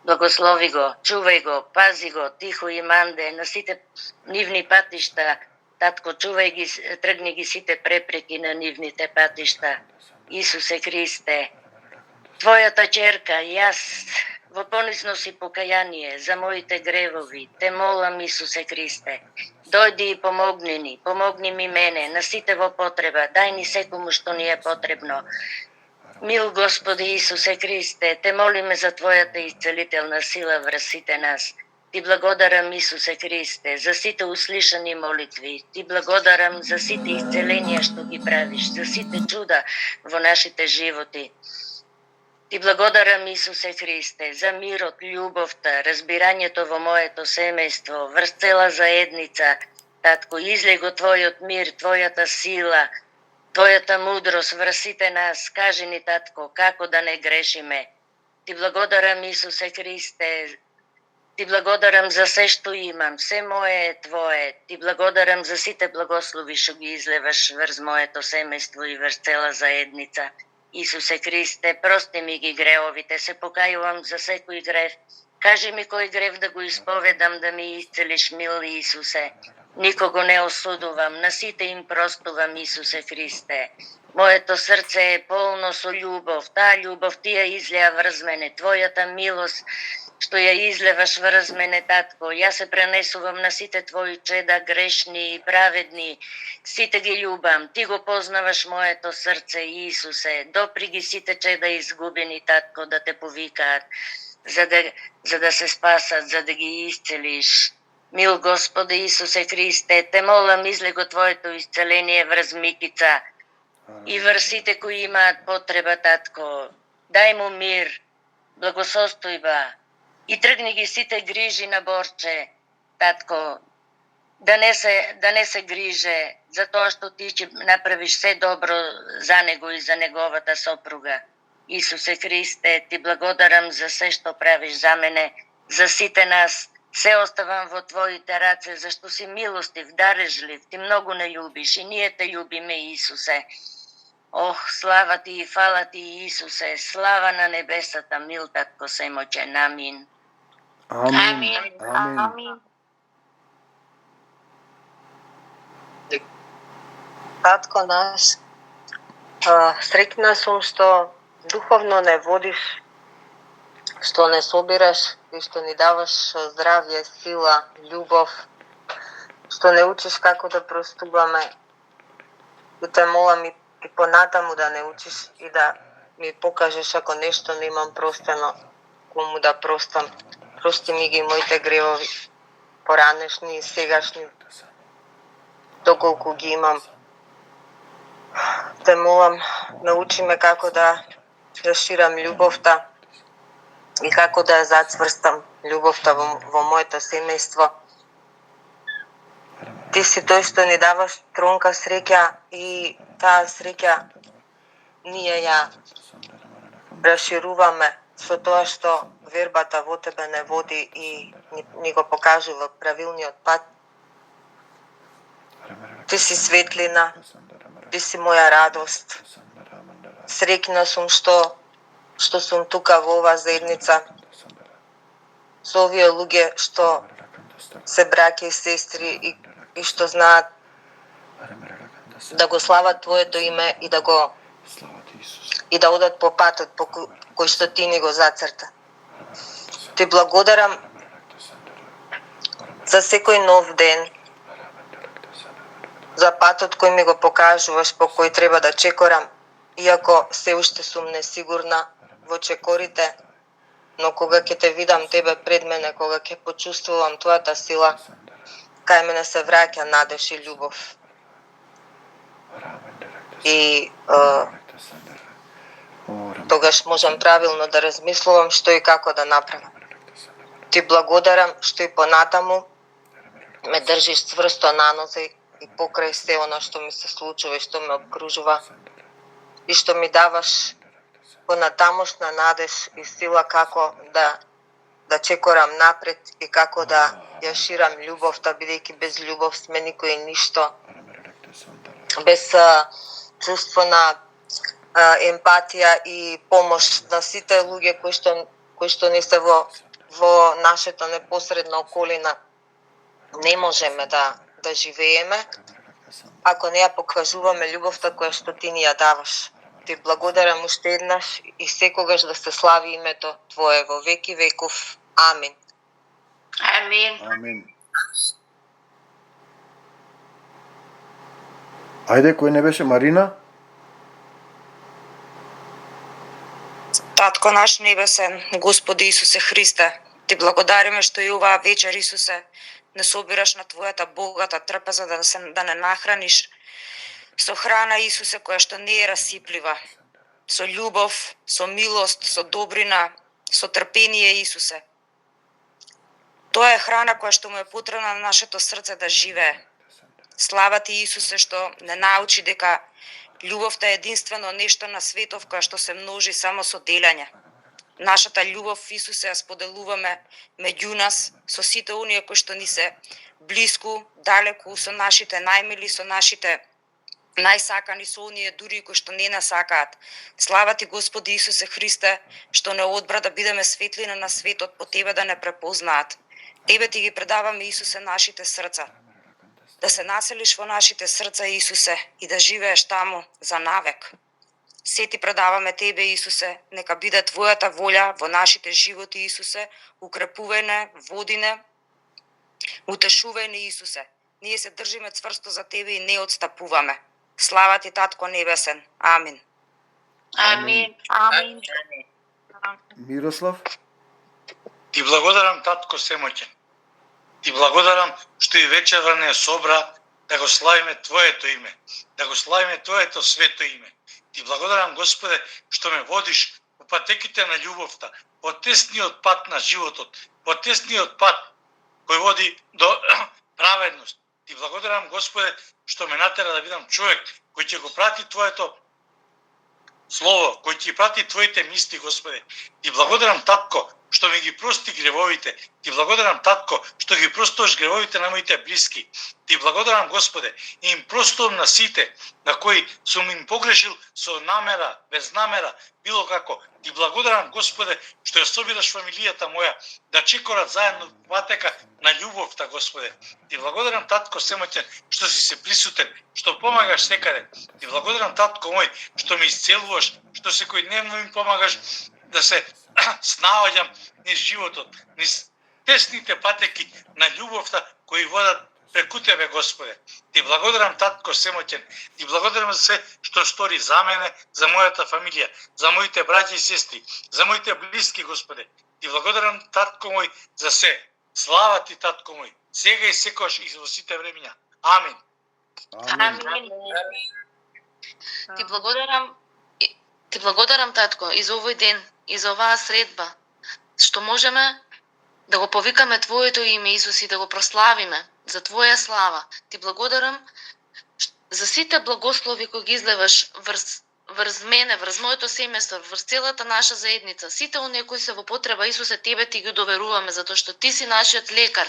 E: Благослови го, чувај го, пази го, Тихо и Манде, на сите нивни патишта. Татко, чувај ги, тргни ги сите препреки на нивните патишта. Исусе Христе, Твојата ќерка, јас во понизност и покаяние за моите гревови, Те молам, Исусе Христе, дојди и помогни ми мене, на сите во потреба, дај ни секому што ни е потребно. Мил Господи Исусе Христе, Те молиме за Твојата исцелителна сила врз сите нас. Ти благодарам, Исусе Христе, за сите услишани молитви. Ти благодарам за сите исцеленија што ги правиш, за сите чуда во нашите животи. Ти благодарам, Исусе Христе, за мирот, љубовта, разбирањето во моето семејство, врз цела заедница. Татко, излеј го Твојот мир, Твојата сила, Твојата мудрост врз сите нас. Кажи ни, Татко, како да не грешиме. Ти благодарам, Исусе Христе, Ти благодарам за се што имам, се мое е Твое. Ти благодарам за сите благослови што ги излеваш врз моето семејство и врз цела заедница. Исусе Христе, прости ми ги греовите, се покајувам за секој грев. Кажи ми кој грев да го исповедам, да ми исцелиш, мил Исусе. Никого не осудувам, на сите им простувам, Исусе Христе. Моето срце е полно со љубов, таа љубов Ти ја излеа врз мене, Твојата милост
D: што ја излеваш врз мене, татко. Јас се пренесувам на сите твои чеда, грешни и праведни. Сите ги љубам. Ти го познаваш моето срце, Исусе. Допри ги сите чеда изгубени, татко, да те повикаат, за да се спасат, за да ги исцелиш. Мил Господи Исусе Христе, те молам, изле го Твоето исцеление врз Микица и врз сите кои имаат потреба, татко. Дај му мир, благосостојба и тргни ги сите грижи на Борче, татко. Да не се гриже за тоа што ти ќе направиш се добро за него и за неговата сопруга. Исусе Христе, ти благодарам за се што правиш за мене, за сите нас. Се оставам во Твоите раце, зашто си милостив, дарежлив, ти многу не љубиш и ние те љубиме, Исусе. Ох, слава ти и фала ти, Исусе, слава на небесата, мил татко сејмоќен. Амин.
A: Амин. Амин.
J: Татко наш, среќна сум што духовно не водиш, што не собираш и што ни даваш здравје, сила, љубов, што не учиш како да простуваме. И те молам и понатаму да не учиш и да ми покажеш ако нешто не имам простено, кому да простам. Прости ми ги моите гревови, поранешни и сегашни, доколку ги имам. Те молам, научи ме како да расширам љубовта и како да ја зацврстам љубовта во моето семејство. Ти си тој што ни даваш тронка среќа и таа среќа ние ја расшируваме со тоа што вербата во тебе не води и ни го покажува правилниот пат. Ти си светлина, ти си моја радост. Среќна сум што сум тука во оваа заедница со овие луѓе што се браќа и сестри и што знаат да го слават Твоето име и да одат по патот по кој што Ти ни го зацрта. Ти благодарам за секој нов ден, за патот кој ми го покажуваш по кој треба да чекорам, иако се уште сум несигурна во чекорите, но кога ќе те видам тебе пред мене, кога ќе почувствувам Твојата сила, кај мене се враќа надеж и љубов. И тогаш можам правилно да размислувам што и како да направам. Ти благодарам што и понатаму ме држиш цврсто на нозе и покрај се оно што ми се случува и што ме обкружува и што ми даваш понатамошна надеж и сила како да чекорам напред и како да ја ширам љубовта, бидејќи без љубов сме никој и ништо. Без чувство на емпатија и помош на сите луѓе кои што не се во нашето непосредна околина, не можеме да живееме ако не ја покажуваме љубовта која што Ти ни ја даваш. Ти благодарам уште еднаш и секогаш да се слави името Твое во веки веков. Амин.
D: Амин.
A: Амин. Ајде, кој не беше Марина?
J: Татко наш небесен, Господи Исусе Христе, Ти благодариме што и оваа вечер, Исусе, не собираш на Твојата богата трпеза да не нахраниш со храна, Исусе, која што не е расиплива, со љубов, со милост, со добрина, со трпение, Исусе. Тоа е храна која што му е потребна на нашето срце да живее. Слава Ти, Исусе, што не научи дека љубовта е единствено нешто на светов која што се множи само со делење. Нашата љубов, Исусе, ја споделуваме меѓу нас со сите оние кои што ни се блиску, далеку, со нашите најмили, со нашите најсакани, со оние дури кои што не нас сакаат. Слава Ти, Господи Исусе Христе, што не одбра да бидеме светлина на светот, по Тебе да не препознаат. Тебе Ти ги предаваме, Исусе, нашите срца. Да се населиш во нашите срца, Исусе, и да живееш таму за навек. Се ти предаваме Тебе, Исусе, нека биде Твојата волја во нашите животи, Исусе, укрепувај не, води не, утешувај не, Исусе. Ние се држиме цврсто за Тебе и не отстапуваме. Слава Ти, Татко Небесен. Амин.
D: Амин. Амин.
A: Мирослав?
K: Ти благодарам, Татко Семоќен. Ти благодарам што и вечерва не собра да го славиме Твоето име, да го славиме Твоето свето име. Ти благодарам, Господе, што ме водиш по патеките на љубовта, по тесниот пат на животот, по тесниот пат кој води до праведност. Ти благодарам, Господе, што ме натера да бидам човек кој ќе го прати Твоето Слово, кој ќе прати Твоите мисли, Господе. Ти благодарам, Татко, што ми ги прости гревовите. Ти благодарам, Татко, што ги простуваш гревовите на моите блиски. Ти благодарам, Господе, и им простувам на сите, на кои сум им погрешил со намера, без намера, било како. Ти благодарам, Господе, што ја собираш фамилијата моја, да чекорат заедно патека на љубовта, Господе. Ти благодарам, Татко Семоќен, што си се присутен, што помагаш секаде. Ти благодарам, Татко мој, што ми исцелуваш, што секојдневно ми помагаш да се снаоѓам низ животот, низ тесните патеки на љубовта кои водат преку Тебе, Господе. Ти благодарам, Татко Семоќен, ти благодарам за се што стори за мене, за мојата фамилија, за моите браќа и сестри, за моите блиски, Господе. Ти благодарам, Татко мој, за се. Слава Ти, Татко мој, сега и секојаш и во сите времиња. Амин.
D: Амин. Ти благодарам, Татко, и за овој ден, и за оваа средба, што можеме да го повикаме Твоето име, Исус, и да го прославиме за Твоја слава. Ти благодарам за сите благослови кои ги излеваш врз мене, врз моето семејство, врз целата наша заедница. Сите оние кои се во потреба, Исусе, Тебе Ти ги доверуваме, затоа што Ти си нашиот лекар.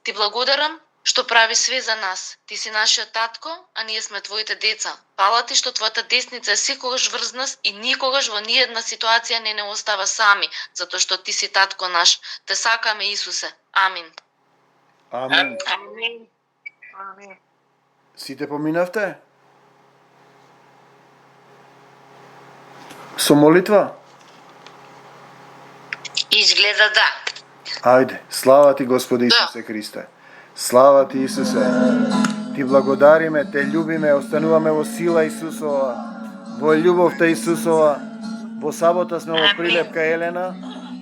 D: Ти благодарам што прави све за нас. Ти си нашиот татко, а ние сме Твоите деца. Фала Ти што Твојата десница е секогаш врз нас и никогаш во ниедна ситуација не остава сами, затоа што Ти си татко наш. Те сакаме, Исусе. Амин.
A: Амин.
D: Амин. Амин.
A: Сите поминавте? Со молитва?
D: Изгледа да.
A: Ајде, слава Ти, Господи Исусе Христе. Слава Ти, Исусе. Ти благодариме, Те љубиме, остануваме во сила Исусова, во љубовта Исусова. Во сабота сме во прилепка Елена,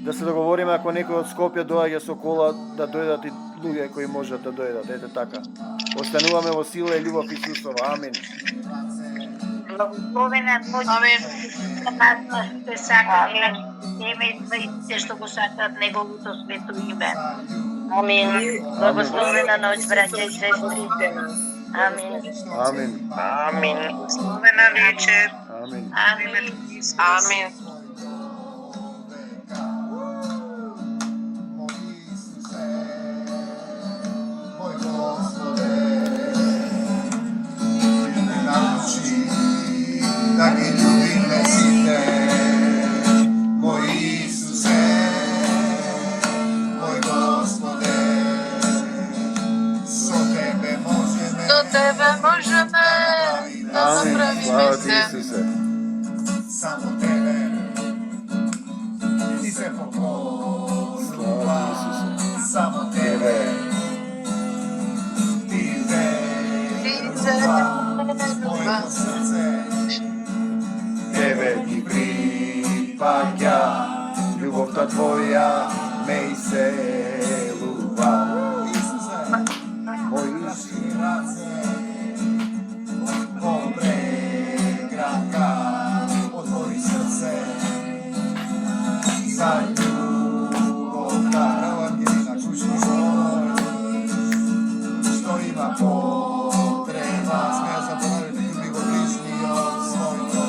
A: да се договориме ако некој од Скопје доаѓа со кола, да дојдат и луѓе кои можат да дојдат. Ете така. Остануваме во сила и љубов Исусова. Амин.
D: Благословена Божја. Амин. Нас те сакаме, теме и што го сакаат Неговото свето име. Амин. Благословена ноќ, браќа и сестри. Амин.
A: Амин.
B: Амин. Благословена вечер.
A: Амин.
D: Амин.
B: Амин.
L: Da che ljubime si te, moj Isuse, moj Gospode, so Tebe možeme, da napravime se, samo Tebe, Ti se pokoslova, samo Tebe, Ti moje srce, Tebe Ti pripaѓa, љубовта Твоја ме иселува. Мој раце, добре крака, отвори срце, за љубовта, што има потреба, смеја заборавите лjubi го ближниот својот.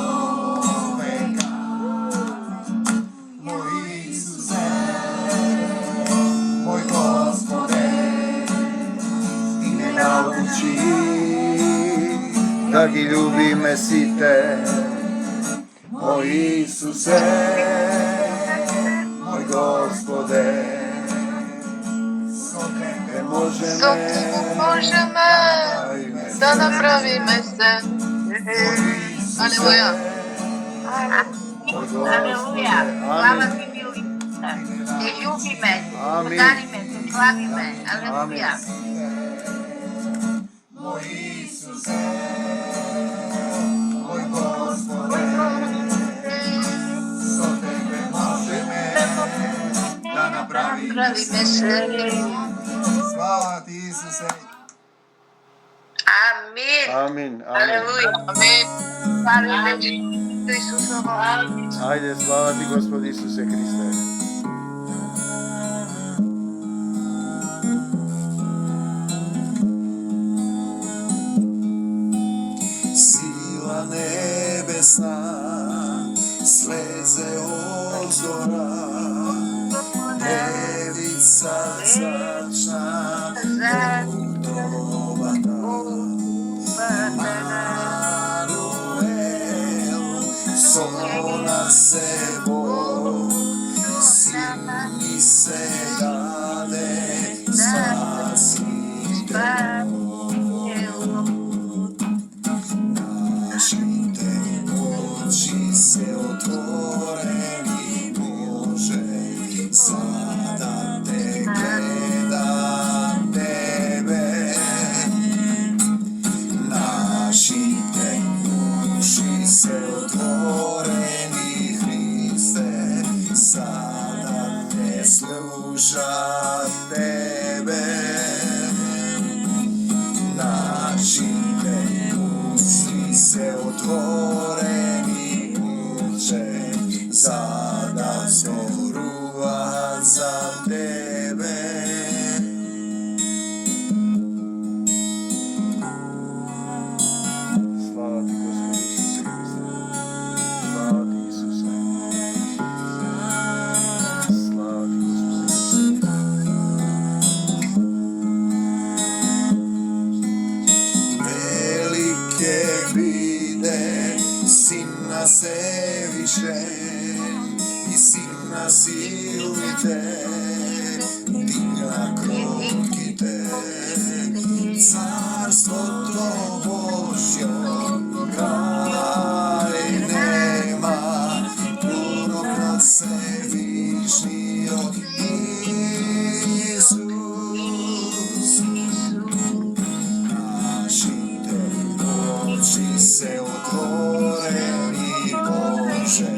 L: Da ги љубиме сите, мој Исусе, мој Господе, со Тебе можеме
F: да направиме се. Алелуја.
D: Алелуја. Слава ти, мили. Те љубиме, благодариме, те славиме. Алелуја.
L: Moj Isuse, moj Gospode, so tebe možeme da napravime sve. Slava ti Isuse.
D: Амин.
A: Amin, amin.
D: Алелуја. Амин. Славиме Исусово.
A: Ajde, slava ti Gospod Isuse Hriste.
L: Sila nebesna sleze od zora, Devica zračna, udovata, Manuel, sona se Bog, sin mi se dade, spasitelj. Našite oči se otvoreni Bože, sada te gledam tebe. Našite uši se otvoreni Hriste, sada te slušam tebe. Našite uši se otvoreni Bože, sada zoruva za tebe.
A: Slava ti Gospod Isuse Hriste. Slava ti Gospod Isuse.
L: Velike vide Sina se više i Sina silnite, digna krotkite, carstvo to Božjo kraj nema, prorok nad Svevišnjio Isus. Našite oči se otvoreni Bože,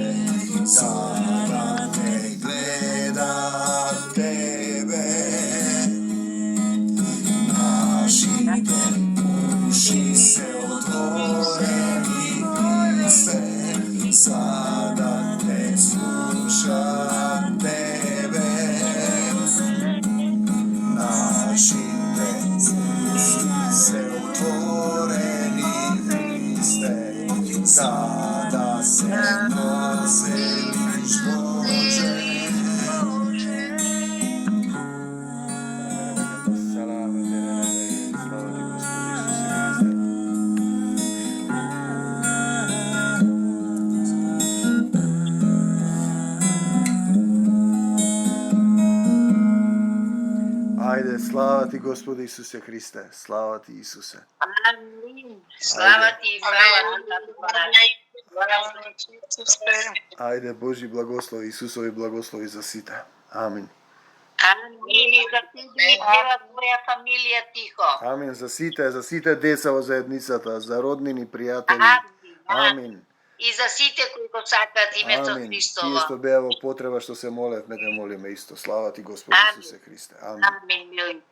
L: sada te gledam tebe. Našite uši se otvoreni Hriste, sada te slušam tebe. Našite uši se otvoreni Hriste, sada se proseliš Bože.
A: Slava ti Gospod Ajde, slava ti Gospode Isuse Hriste, slava ti Isuse.
D: Амин. Слава ти и слава.
A: Ajde, Božji blagoslovi, Isusovi blagoslovi za site. Amin.
D: Амин. И за тебе и цела твоја фамилија тихо.
A: Amin, za site deca во заедницата, за роднини, пријатели. Амин.
D: И за сите кои го сакаат името
A: Амин. Тие
D: Христово.
A: што беа во потреба, што се молев, нека молиме исто. Слава ти Господи Исусе Христе. Амин.
D: Амин, мили.